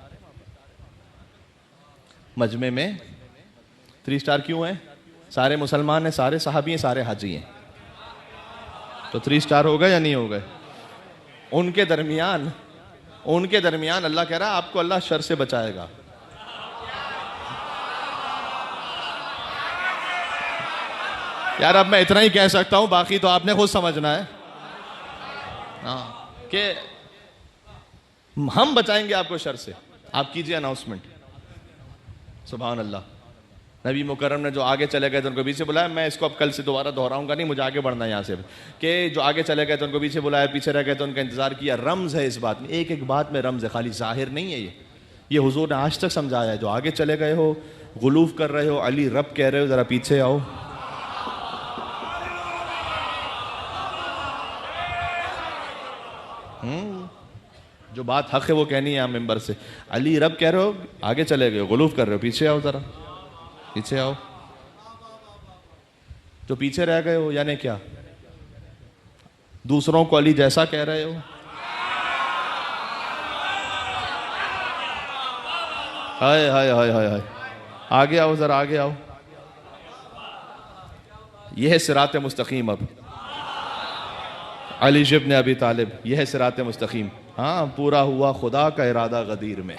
मजमे में। 3 स्टार क्यों है? सारे मुसलमान हैं, सारे सहाबी हैं, सारे हाजी हैं, तो 3 स्टार हो गए या नहीं हो गए? उनके दरमियान अल्लाह कह रहा है आपको अल्लाह शर से बचाएगा। यार अब मैं इतना ही कह सकता हूं, बाकी तो आपने खुद समझना है कि हम बचाएंगे आपको शर से। आप कीजिए अनाउंसमेंट। सुभान अल्लाह। नबी मुकर्रम ने जो आगे चले गए थे उनको पीछे बुलाया। मैं इसको अब कल से दोबारा दोहराऊंगा नहीं, मुझे आगे बढ़ना है यहाँ से। कि जो आगे चले गए थे उनको पीछे बुलाया, पीछे रह गए तो उनका इंतजार किया। रम्ज है इस बात में, एक एक बात में रम्ज है, खाली जाहिर नहीं है। ये हुजूर ने आज तक समझाया है। जो आगे चले गए हो, गुलूफ कर रहे हो, अली रब कह रहे हो, जरा पीछे आओ। जो बात हक है वो कहनी है यहाँ मेंबर से। अली रब कह रहे हो, आगे चले गए, गुलूफ कर रहे हो, पीछे आओ, जरा पीछे आओ। जो पीछे रह गए हो यानी क्या? दूसरों को अली जैसा कह रहे हो। हाय हाय हाय हाय हाय, आगे आओ, जरा आगे आओ। यह है सिरात मुस्तकीम। अब अली इब्न अबी तालिब, यह है सिरात मुस्तकीम। हाँ, पूरा हुआ खुदा का इरादा गदीर में,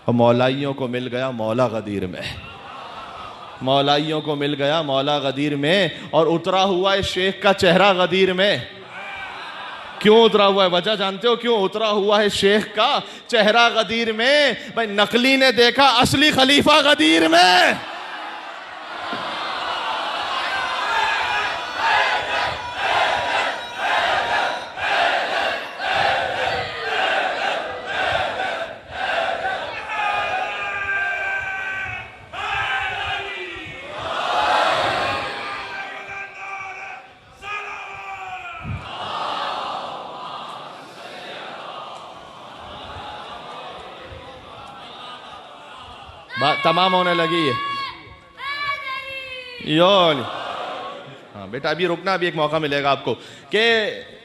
और मौलाइयों को मिल गया मौला गदीर में, मौलाइयों को मिल गया मौला गदीर में। और उतरा हुआ है शेख का चेहरा गदीर में। क्यों उतरा हुआ है? वजह जानते हो क्यों उतरा हुआ है शेख का चेहरा गदीर में? भाई नकली ने देखा असली खलीफा गदीर में। बात तमाम होने लगी है। योली हाँ बेटा, अभी रुकना, अभी एक मौका मिलेगा आपको। कि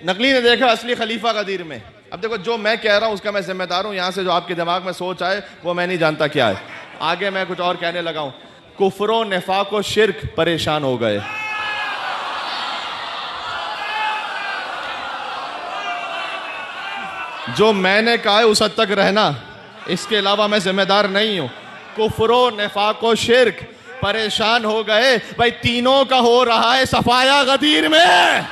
नकली ने देखा असली खलीफा गदीर में। अब देखो, जो मैं कह रहा हूं उसका मैं जिम्मेदार हूं। यहां से जो आपके दिमाग में सोच आए वो मैं नहीं जानता क्या है। आगे मैं कुछ और कहने लगा हूं। कुफ्र निफाक और शिर्क परेशान हो गए। जो मैंने कहा है उस हद तक रहना, इसके अलावा मैं जिम्मेदार नहीं हूं। कुफ्र निफाक और शिर्क परेशान हो गए। भाई तीनों का हो रहा है सफाया गदीर में।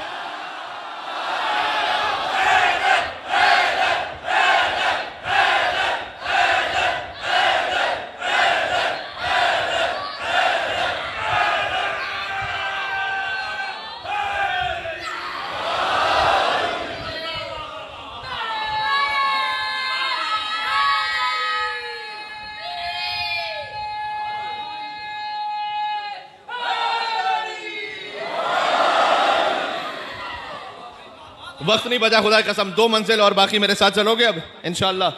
वक्त नहीं बचा, खुदा की कसम। 2 मंजिल और बाकी मेरे साथ चलोगे अब इंशाअल्लाह।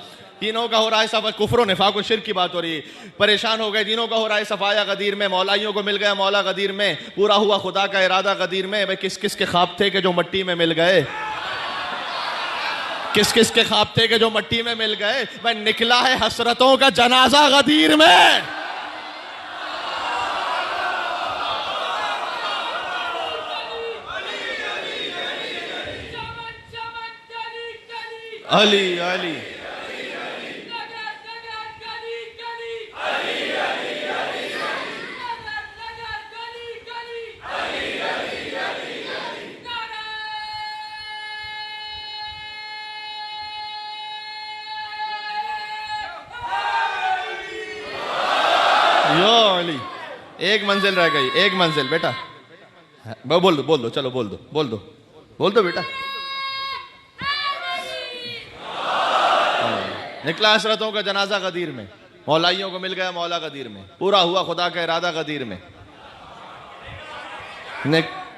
तीनों का हो रहा है सफा, कुफ्र निफाक और शिर्क की बात हो रही है। परेशान हो गए, तीनों का हो रहा है सफाया गदीर में, मौलाइयों को मिल गया मौला गदीर में, पूरा हुआ खुदा का इरादा गदीर में। भाई किस किस के ख्वाब थे कि जो मट्टी में मिल गए, किस किस के ख्वाब थे कि जो मट्टी में मिल गए। भाई निकला है हसरतों का जनाजा गदीर में। अली अली एक मंजिल रह गई, एक मंजिल बेटा। बोल दो चलो, बोल दो बेटा। निकला हसरतों का जनाजा गदीर में, मौलाइयों को मिल गया मौला गदीर में, पूरा हुआ खुदा का इरादा गदीर में।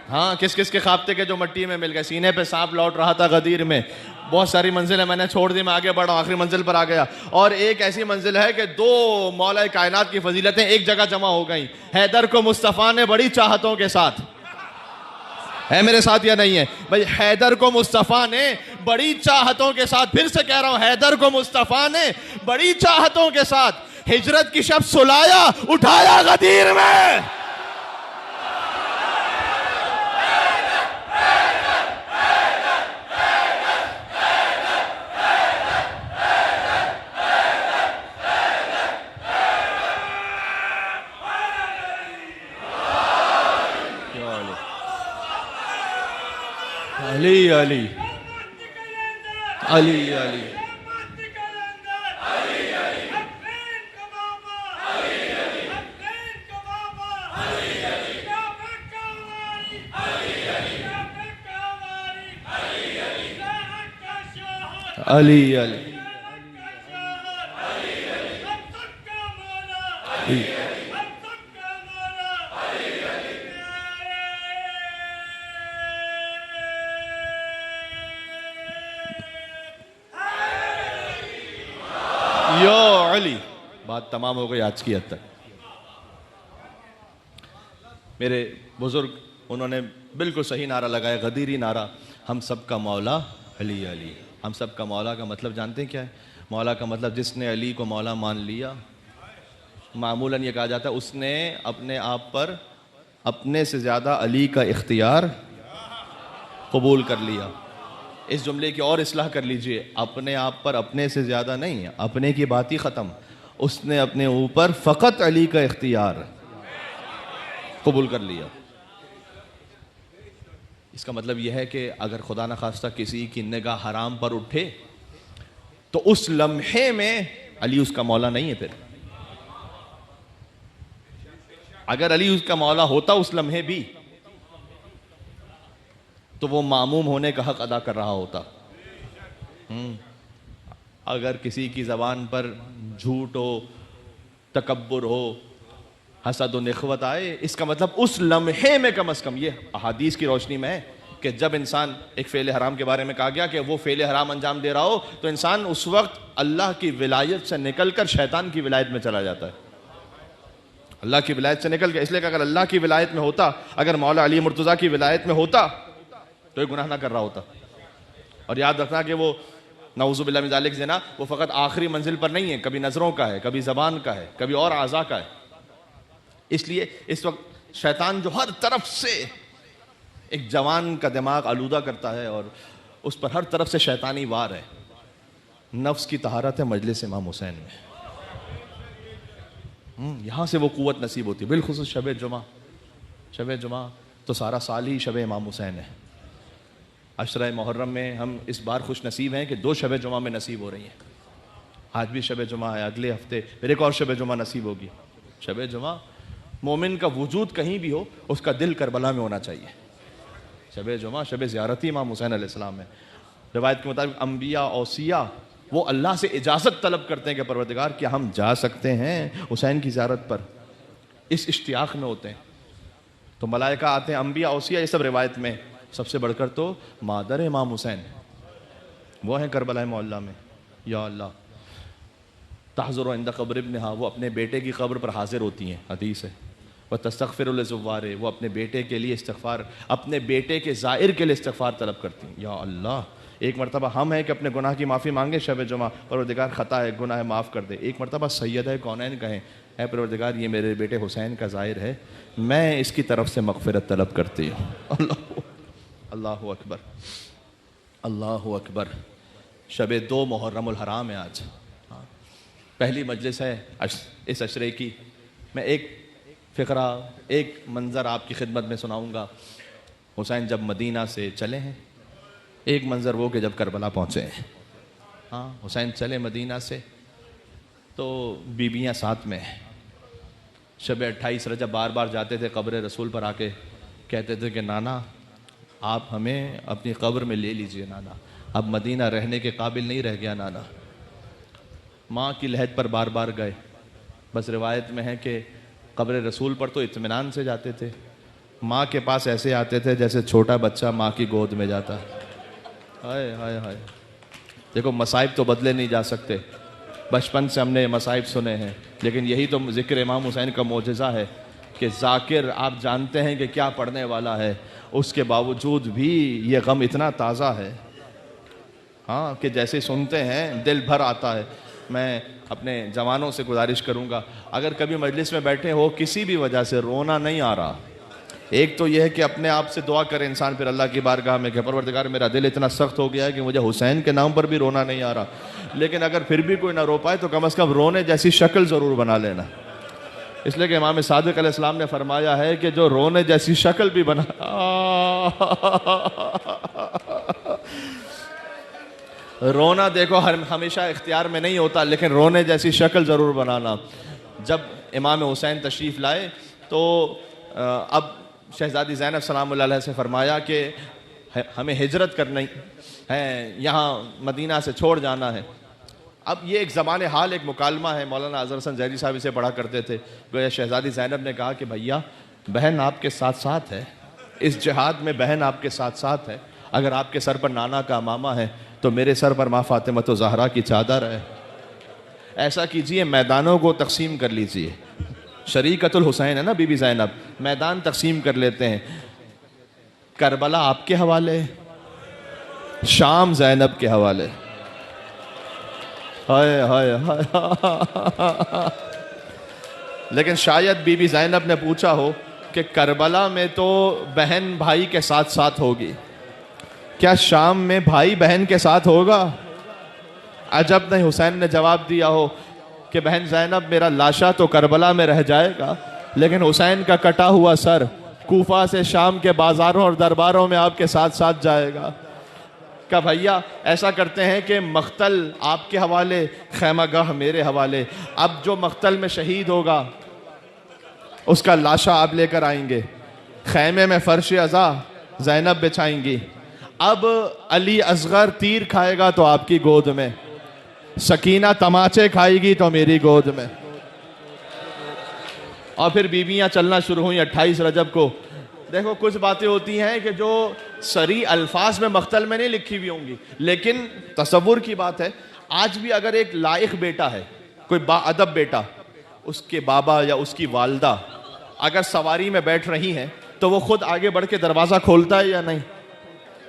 हाँ, किस किस के ख्वाब थे कि जो मट्टी में मिल गए। सीने पे सांप लौट रहा था गदीर में। बहुत सारी मंजिलें मैंने छोड़ दी, मैं आगे बढ़ा, आखिरी मंजिल पर आ गया। और एक ऐसी मंजिल है कि दो मौला कायनात की फजीलतें एक जगह जमा हो गई। हैदर को मुस्तफ़ा ने बड़ी चाहतों के साथ, है मेरे साथ या नहीं है भाई? हैदर को मुस्तफ़ा ने बड़ी चाहतों के साथ, फिर से कह रहा हूं, हैदर को मुस्तफ़ा ने बड़ी चाहतों के साथ हिजरत की शब सुलाया, उठाया गदीर में। अली अली अली अली अली अली यो अली। बात तमाम हो गई आज की हद तक। मेरे बुजुर्ग उन्होंने बिल्कुल सही नारा लगाया, गदीरी नारा, हम सब का मौला अली अली। हम सब का मौला का मतलब जानते हैं क्या है? मौला का मतलब जिसने अली को मौला मान लिया, मामूलन ये कहा जाता है उसने अपने आप पर अपने से ज़्यादा अली का इख्तियार कबूल कर लिया। इस जुमले की और इस्लाह कर लीजिए, अपने आप पर अपने से ज़्यादा नहीं, अपने की बात ही ख़त्म, उसने अपने ऊपर फ़कत अली का इख्तियार कबूल कर लिया। इसका मतलब यह है कि अगर खुदा न खास्ता किसी की निगाह हराम पर उठे तो उस लम्हे में अली उसका मौला नहीं है। फिर अगर अली उसका मौला होता उस लम्हे भी, तो वो मामूम होने का हक अदा कर रहा होता। अगर किसी की ज़बान पर झूठ हो, तकब्बुर हो, हसद व नख़वत आए, इसका मतलब उस लम्हे में कम से कम, ये अहादीस की रोशनी में है कि जब इंसान, एक फ़ेल हराम के बारे में कहा गया कि वो फ़ेल हराम अंजाम दे रहा हो तो इंसान उस वक्त अल्लाह की विलायत से निकल कर शैतान की विलायत में चला जाता है। अल्लाह की विलायत से निकल के, इसलिए कि अगर अल्लाह की विलायत में होता, अगर मौला अली मुर्तज़ा की विलायत में होता तो ये गुनाह ना कर रहा होता। और याद रखना कि वो नऊज़ु बिल्लाहि मिन ज़ालिक ज़िना वो फ़कत आखिरी मंजिल पर नहीं है, कभी नज़रों का है, कभी ज़बान का है, कभी और आज़ा का है। इसलिए इस वक्त शैतान जो हर तरफ से एक जवान का दिमाग आलूदा करता है और उस पर हर तरफ से शैतानी वार है। नफ्स की तहारत है मजलिस इमाम हुसैन में, यहाँ से वो कुव्वत नसीब होती है। बिलखुसूस शब जुमा तो सारा साल ही शब इमाम हुसैन है। अशरा मुहर्रम में हम इस बार खुश नसीब हैं कि 2 शब जुमा में नसीब हो रही हैं। आज भी शब जुमा है, अगले हफ्ते फिर एक और शब जुमा नसीब होगी। शब जुमा, मोमिन का वजूद कहीं भी हो उसका दिल करबला में होना चाहिए। शब जुमा शब ज़ियारती इमाम हुसैन अलैहिस्सलाम है। रिवायत के मुताबिक अम्बिया औसिया वो अल्लाह से इजाज़त तलब करते हैं कि परवरदिगार क्या हम जा सकते हैं हुसैन की ज़ियारत पर, इस इश्तियाक में होते हैं। तो मलाइका आते हैं, अम्बिया औसिया, ये सब रिवायत में। सबसे बढ़कर तो मादर इमाम हुसैन वो हैं करबला मोहल्ला में। या अल्लाह, ताज़ुर इंद क़ब्र इब्निहा, वो अपने बेटे की कब्र पर हाजिर होती हैं, हदीस है। वह तस्तग़फ़िरु लिज़ुव्वार, वो अपने बेटे के लिए इस्तिग़फ़ार, अपने बेटे के ज़ाइर के लिए इस्तिग़फ़ार तलब करती हैं। या अल्लाह, एक मरतबा हम हैं कि अपने गुनाह की माफ़ी मांगे शब जुमा, परवरदिगार ख़ता है, गुनाह है, माफ़ कर दे। एक मरतबा सैयद कौनैन कहें, ऐ परवरदिगार ये मेरे बेटे हुसैन का ज़ाहिर है, मैं इसकी तरफ से मग़फ़िरत तलब करती हूँ। अल्लाहु अकबर, अल्लाहु अकबर। शब 2 मुहर्रमुल हराम है आज, पहली मजलिस है इस अशरे की। मैं एक फ़िक्रा, एक मंज़र आपकी खिदमत में सुनाऊँगा। हुसैन जब मदीना से चले हैं, एक मंज़र वो कि जब करबला पहुँचे हैं। हाँ, हुसैन चले मदीना से तो बीबियाँ साथ में हैं। शब 28 रजब बार बार जाते थे कब्र रसूल पर, आके कहते थे कि नाना आप हमें अपनी कब्र में ले लीजिए नाना, अब मदीना रहने के काबिल नहीं रह गया नाना। माँ की लहद पर बार बार गए। बस रिवायत में है कि कब्र रसूल पर तो इत्मीनान से जाते थे, माँ के पास ऐसे आते थे जैसे छोटा बच्चा माँ की गोद में जाता। हाय हाय हाय। देखो, मसाइब तो बदले नहीं जा सकते, बचपन से हमने मसाइब सुने हैं, लेकिन यही तो ज़िक्र इमाम हुसैन का मोजज़ा है कि ज़ाकिर आप जानते हैं कि क्या पढ़ने वाला है, उसके बावजूद भी ये गम इतना ताज़ा है, हाँ, कि जैसे सुनते हैं दिल भर आता है। मैं अपने जवानों से गुजारिश करूँगा, अगर कभी मजलिस में बैठे हो, किसी भी वजह से रोना नहीं आ रहा, एक तो यह है कि अपने आप से दुआ करे इंसान फिर अल्लाह की बारगाह में कि परवरदिगार मेरा दिल इतना सख्त हो गया है कि मुझे हुसैन के नाम पर भी रोना नहीं आ रहा। लेकिन अगर फिर भी कोई ना रो पाए तो कम से कम रोने जैसी शक्ल ज़रूर बना लेना, इसलिए कि इमाम सादिक अलैहिस्सलाम ने फरमाया है कि जो रोने जैसी शक्ल भी बना रोना देखो हमेशा इख्तियार में नहीं होता, लेकिन रोने जैसी शक्ल ज़रूर बनाना। जब इमाम हुसैन तशरीफ़ लाए तो अब शहज़ादी ज़ैनब सलामुल्लाह अलैहा से फरमाया कि हमें हिजरत करनी है, यहाँ मदीना से छोड़ जाना है। अब ये एक ज़बान हाल, एक मुकालमा है। मौलाना अज़हर हसन ज़ैदी साहब इसे पढ़ा करते थे। गोया शहज़ादी ज़ैनब ने कहा कि भैया बहन आपके साथ साथ है, इस जिहाद में बहन आपके साथ साथ है। अगर आपके सर पर नाना का मामा है तो मेरे सर पर माँ फ़ातिमा तो ज़हरा की चादर है। ऐसा कीजिए, मैदानों को तकसीम कर लीजिए। शरीकतुल हुसैन है ना बीबी ज़ैनब, मैदान तकसीम कर लेते हैं। करबला आपके हवाले, शाम ज़ैनब के हवाले। हाय हाय हाय। लेकिन शायद बीबी ज़ैनब ने पूछा हो कि करबला में तो बहन भाई के साथ साथ होगी, क्या शाम में भाई बहन के साथ होगा? अजब नहीं हुसैन ने जवाब दिया हो कि बहन ज़ैनब मेरा लाशा तो करबला में रह जाएगा, लेकिन हुसैन का कटा हुआ सर कूफा से शाम के बाज़ारों और दरबारों में आपके साथ साथ जाएगा। का भैया ऐसा करते हैं कि मख्तल आपके हवाले, खैमागाह मेरे हवाले। अब जो मख्तल में शहीद होगा उसका लाशा आप लेकर आएंगे, खैमे में फर्श अज़ा ज़ैनब बिछाएंगी। अब अली असगर तीर खाएगा तो आपकी गोद में, सकीना तमाचे खाएगी तो मेरी गोद में। और फिर बीवियां चलना शुरू हुई 28 रजब को। देखो, कुछ बातें होती हैं कि जो सरी अल्फाज में मख्तल में नहीं लिखी हुई होंगी, लेकिन तसव्वुर की बात है। आज भी अगर एक लायक बेटा है, कोई बाअदब बेटा, उसके बाबा या उसकी वालदा अगर सवारी में बैठ रही हैं तो वो खुद आगे बढ़ के दरवाज़ा खोलता है या नहीं?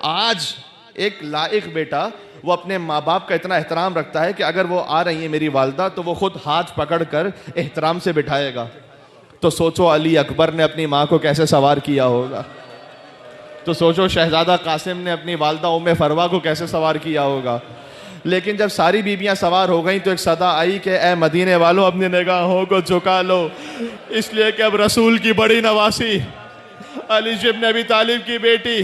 आज एक लायक बेटा वो अपने माँ बाप का इतना एहतराम रखता है कि अगर वो आ रही है मेरी वालदा तो वो खुद हाथ पकड़ कर एहतराम से बिठाएगा। तो सोचो अली अकबर ने अपनी माँ को कैसे सवार किया होगा, तो सोचो शहजादा कासिम ने अपनी वालदा उम्मे फरवा को कैसे सवार किया होगा। लेकिन जब सारी बीबियां सवार हो गई तो एक सदा आई कि ए मदीने वालों अपनी निगाहों को झुका लो, इसलिए कि अब रसूल की बड़ी नवासी अली इब्न अबी तालिब की बेटी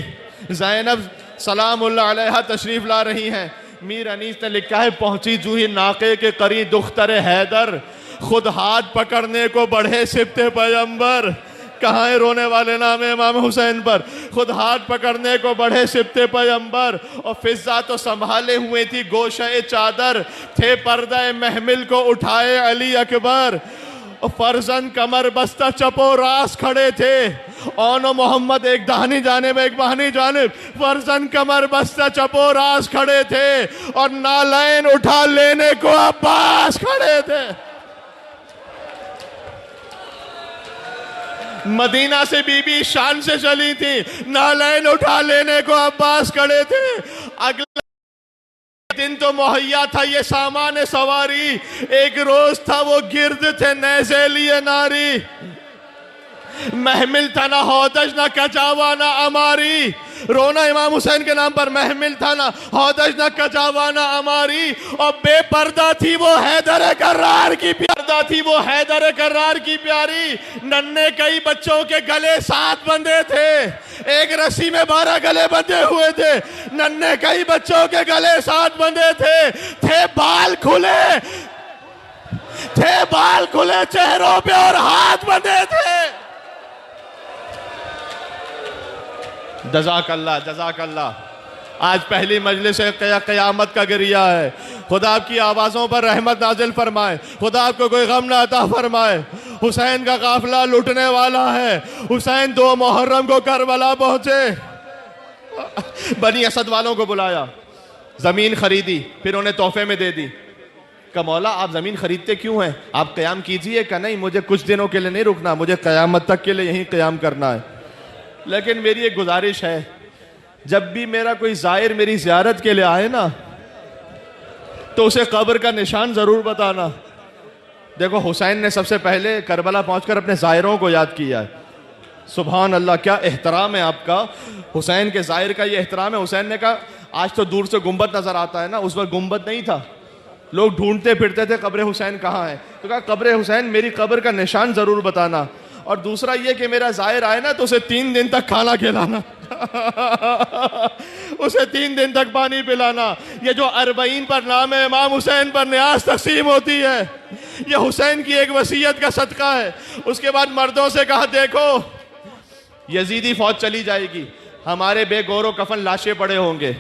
ज़ैनब सलामुल्लाह अलैहा तशरीफ़ ला रही हैं। मीर अनीस ने लिखा है, पहुंची जूही नाके के करी दुख्तर हैदर, खुद हाथ पकड़ने को बढ़े सिब्ते पैगंबर। कहाँ है रोने वाले नाम इमाम हुसैन पर? खुद हाथ पकड़ने को बढ़े सिब्ते पैगंबर, और फिजा तो संभाले हुए थी गोशे चादर, थे पर्दा महमिल को उठाए अली अकबर, और फर्जन कमर बस्ता चपो रास खड़े थे, ओनो मोहम्मद एक दाहिनी जानिब एक बाहिनी जानिब फर्जन कमर बस्ता चपो रास खड़े थे और नालैन उठा लेने को अब्बास खड़े थे। मदीना से बीबी शान से चली थी, नालैन उठा लेने को अब्बास खड़े थे। अगला दिन तो मुहैया था ये सामान सवारी, एक रोज था वो गिर्द थे नैज़े लिए नारी। महमिल था ना हौदज ना कचावा ना अमारी, रोना इमाम हुसैन के नाम पर। महमिल था ना हौदज ना कचावा ना अमारी, और बेपर्दा थी वो हैदर कर्रार की पर्दा थी वो हैदर कर्रार की प्यारी। नन्हे कई बच्चों के गले 7 बंधे थे, एक रस्सी में 12 गले बंधे हुए थे। नन्हे कई बच्चों के गले 7 बंधे थे बाल खुले चेहरों पे और हाथ बंधे थे। जज़ाकल्लाह जज़ाकल्लाह। आज पहली मजलिस क़यामत का गिरिया है। खुदा आपकी आवाज़ों पर रहमत नाजिल फरमाए, खुदा आपको कोई गम ना अता फरमाए। हुसैन का काफिला लुटने वाला है। हुसैन 2 मुहर्रम को करबला पहुंचे, बनी असद वालों को बुलाया, ज़मीन खरीदी, फिर उन्हें तोहफे में दे दी। का मौला आप ज़मीन खरीदते क्यों हैं? आप क़याम कीजिए। का नहीं, मुझे कुछ दिनों के लिए नहीं रुकना, मुझे क़यामत तक के लिए यहीं क़याम करना है। लेकिन मेरी एक गुजारिश है, जब भी मेरा कोई ज़ायर मेरी ज़ियारत के लिए आए ना, तो उसे कब्र का निशान ज़रूर बताना। देखो हुसैन ने सबसे पहले करबला पहुंचकर अपने ज़ायरों को याद किया है। सुभान अल्लाह, क्या एहतराम है आपका। हुसैन के ज़ायर का ये एहतराम है। हुसैन ने कहा आज तो दूर से गुंबद नज़र आता है ना, उस वक्त गुंबद नहीं था, लोग ढूंढते फिरते थे कब्र हुसैन कहाँ है। तो कहा कब्र हुसैन मेरी कब्र का निशान ज़रूर बताना, और दूसरा ये कि मेरा ज़ायर आए ना तो उसे 3 दिन तक खाना खिलाना उसे 3 दिन तक पानी पिलाना। ये जो 40 पर नाम है इमाम हुसैन पर न्याज तकसीम होती है, ये हुसैन की एक वसीयत का सदका है। उसके बाद मर्दों से कहा देखो यजीदी फौज चली जाएगी, हमारे बेगौरो कफन लाशें पड़े होंगे।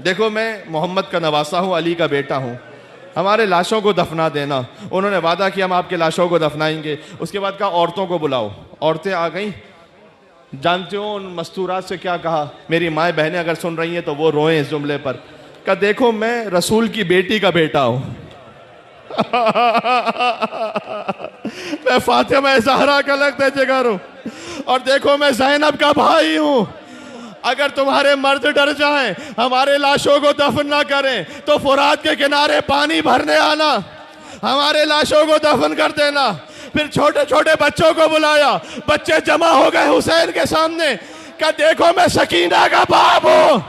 देखो मैं मोहम्मद का नवासा हूँ, अली का बेटा हूँ, हमारे लाशों को दफना देना। उन्होंने वादा किया हम आपके लाशों को दफनाएंगे। उसके बाद कहा औरतों को बुलाओ। औरतें आ गईं। जानते हो उन मस्तूरात से क्या कहा? मेरी माएँ बहनें अगर सुन रही हैं तो वो रोएं इस जुमले पर। कहा देखो मैं रसूल की बेटी का बेटा हूँ मैं फातिमा ज़हरा का लगता जिगर हूँ, और देखो मैं ज़ैनब का भाई हूँ। अगर तुम्हारे मर्द डर जाएं, हमारे लाशों को दफन ना करें, तो फुरात के किनारे पानी भरने आना, हमारे लाशों को दफन कर देना। फिर छोटे छोटे बच्चों को बुलाया, बच्चे जमा हो गए हुसैन के सामने। क्या देखो मैं सकीना का बाप हूं,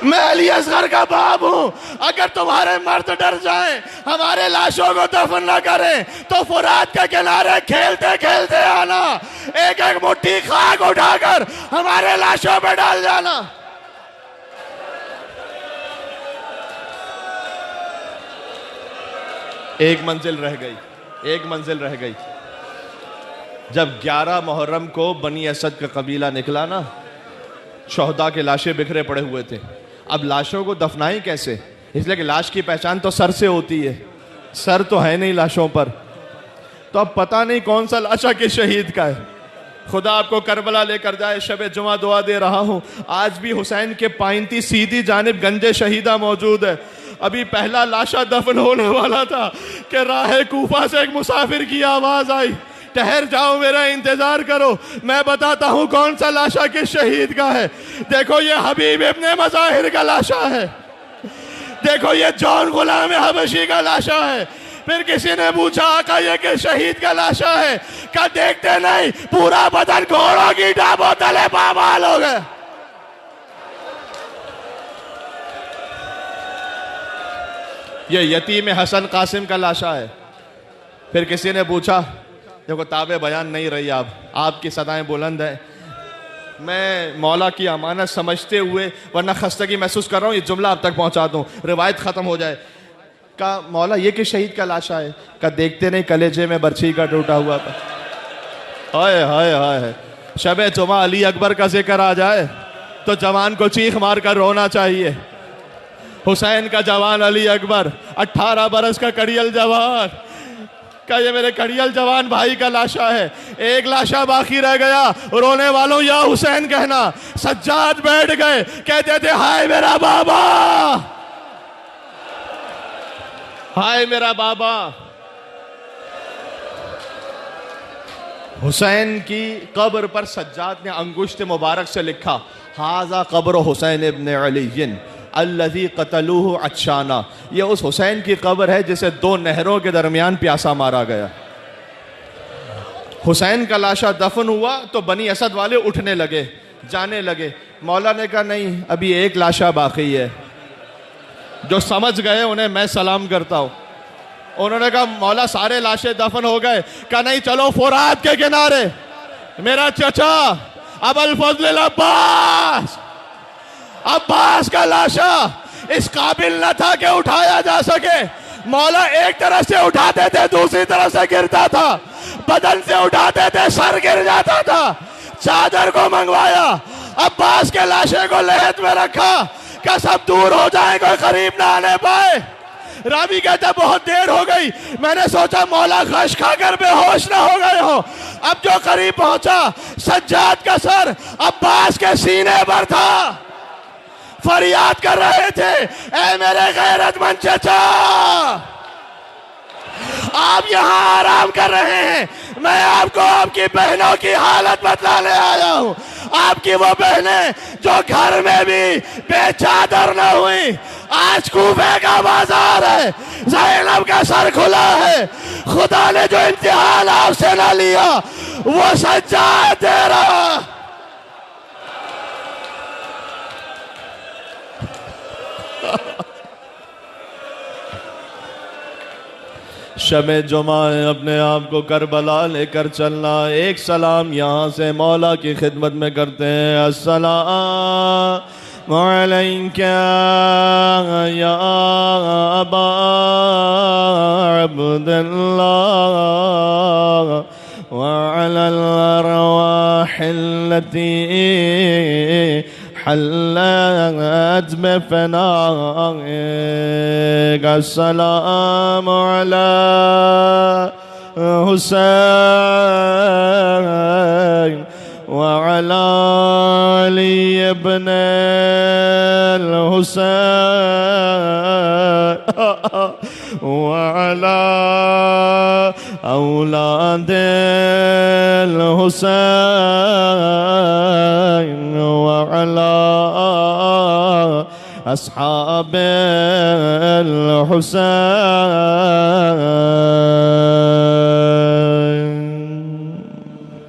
मैं अली असगर का बाप हूं। अगर तुम्हारे मर्द डर जाएं, हमारे लाशों को दफन ना करें, तो फुरात के किनारे खेलते खेलते आना, एक एक मुट्ठी खाक उठाकर हमारे लाशों पे डाल जाना। एक मंजिल रह गई, एक मंजिल रह गई। जब 11 मुहर्रम को बनी असद का कबीला निकला ना, शोहदा के लाशें बिखरे पड़े हुए थे। अब लाशों को दफनाएं कैसे? इसलिए कि लाश की पहचान तो सर से होती है, सर तो है नहीं लाशों पर। तो अब पता नहीं कौन सा लाशा किस शहीद का है। खुदा आपको करबला लेकर जाए। शब जुमा दुआ दे रहा हूं, आज भी हुसैन के पाइंती सीधी जानिब गंजे शहीदा मौजूद है। अभी पहला लाशा दफन होने वाला था कि राह कूफा से एक मुसाफिर की आवाज आई, ठहर जाओ मेरा इंतजार करो, मैं बताता हूं कौन सा लाशा किस शहीद का है। देखो ये हबीब इब्ने मज़ाहिर का लाशा है, देखो ये जॉन गुलाम हबशी का लाशा है। फिर किसी ने पूछा आका ये किस शहीद का लाशा है? क्या देखते नहीं पूरा बदन घोड़ों की डाबों तले पामाल हो गए। ये यतीम हसन कासिम का लाशा है। फिर किसी ने पूछा, देखो ताबे बयान नहीं रही आपकी सदाएं बुलंद है, मैं मौला की अमानत समझते हुए वरना खस्तगी महसूस कर रहा हूँ, ये जुमला आप तक पहुँचा दूँ, रिवायत ख़त्म हो जाए। का मौला ये किस शहीद का लाशा है? का देखते नहीं कलेजे में बर्छी का टूटा हुआ। हाय हाय हाय, शबे जुमा अली अकबर का जिक्र आ जाए तो जवान को चीख मार कर रोना चाहिए। हुसैन का जवान अली अकबर, 18 बरस का कड़ियल जवान, क्या ये मेरे कड़ियल जवान भाई का लाशा है। एक लाशा बाकी रह गया, रोने वालों या हुसैन कहना। सज्जाद बैठ गए, कहते थे हाय मेरा बाबा, हाय मेरा बाबा। हुसैन की कब्र पर सज्जाद ने अंगुश्त मुबारक से लिखा, हाजा कब्र हुसैन इब्न अली अल्लज़ी क़तलूहु अत्शाना। ये उस हुसैन की कब्र है जिसे दो नहरों के दरमियान प्यासा मारा गया। हुसैन का लाशा दफन हुआ तो बनी असद वाले उठने लगे, जाने लगे। मौला ने कहा नहीं, अभी एक लाशा बाकी है। जो समझ गए उन्हें मैं सलाम करता हूँ। उन्होंने कहा मौला सारे लाशें दफन हो गए। कहा नहीं, चलो फुरात के किनारे मेरा चचा अबुल फजल अब्बास, अब्बास का लाशा इस काबिल न था कि उठाया जा सके। मौला एक तरफ से उठाते थे, दूसरी तरफ से गिरता था, बदन से उठाते थे, सर गिर जाता था। चादर को मंगवाया, अब्बास के लाशे को लहद में रखा, क्या सब दूर हो जाए, कोई करीब ना आने पाए। रावी कहता बहुत देर हो गई, मैंने सोचा मौला गश खाकर बेहोश ना हो गए हो। अब जो करीब पहुंचा, सज्जाद का सर अब्बास के सीने पर था। फरियाद कर रहे थे, ऐ मेरे गैरतमंद चचा, आप यहाँ आराम कर रहे हैं, मैं आपको आपकी बहनों की हालत बतलाने आया हूँ। आपकी वो बहनें जो घर में भी बेचादर न हुई, आज कूफे का बाजार है, ज़ैनब का सर खुला है। खुदा ने जो इम्तिहान आपसे न लिया वो सज्जाद दे रहा। शब-ए जुमा अपने आप को करबला लेकर चलना। एक सलाम यहाँ से मौला की खिदमत में करते हैं। अस्सलामु अलैका या अबा अब्दुल्लाह व अलल अरवाहिल्लती हल्लत बिफ़नाइक। अस्सलामु अला हुसैन व अला अली इब्न हुसैन व अला औलाद हुसैन व अला अस्हाब हुसैन।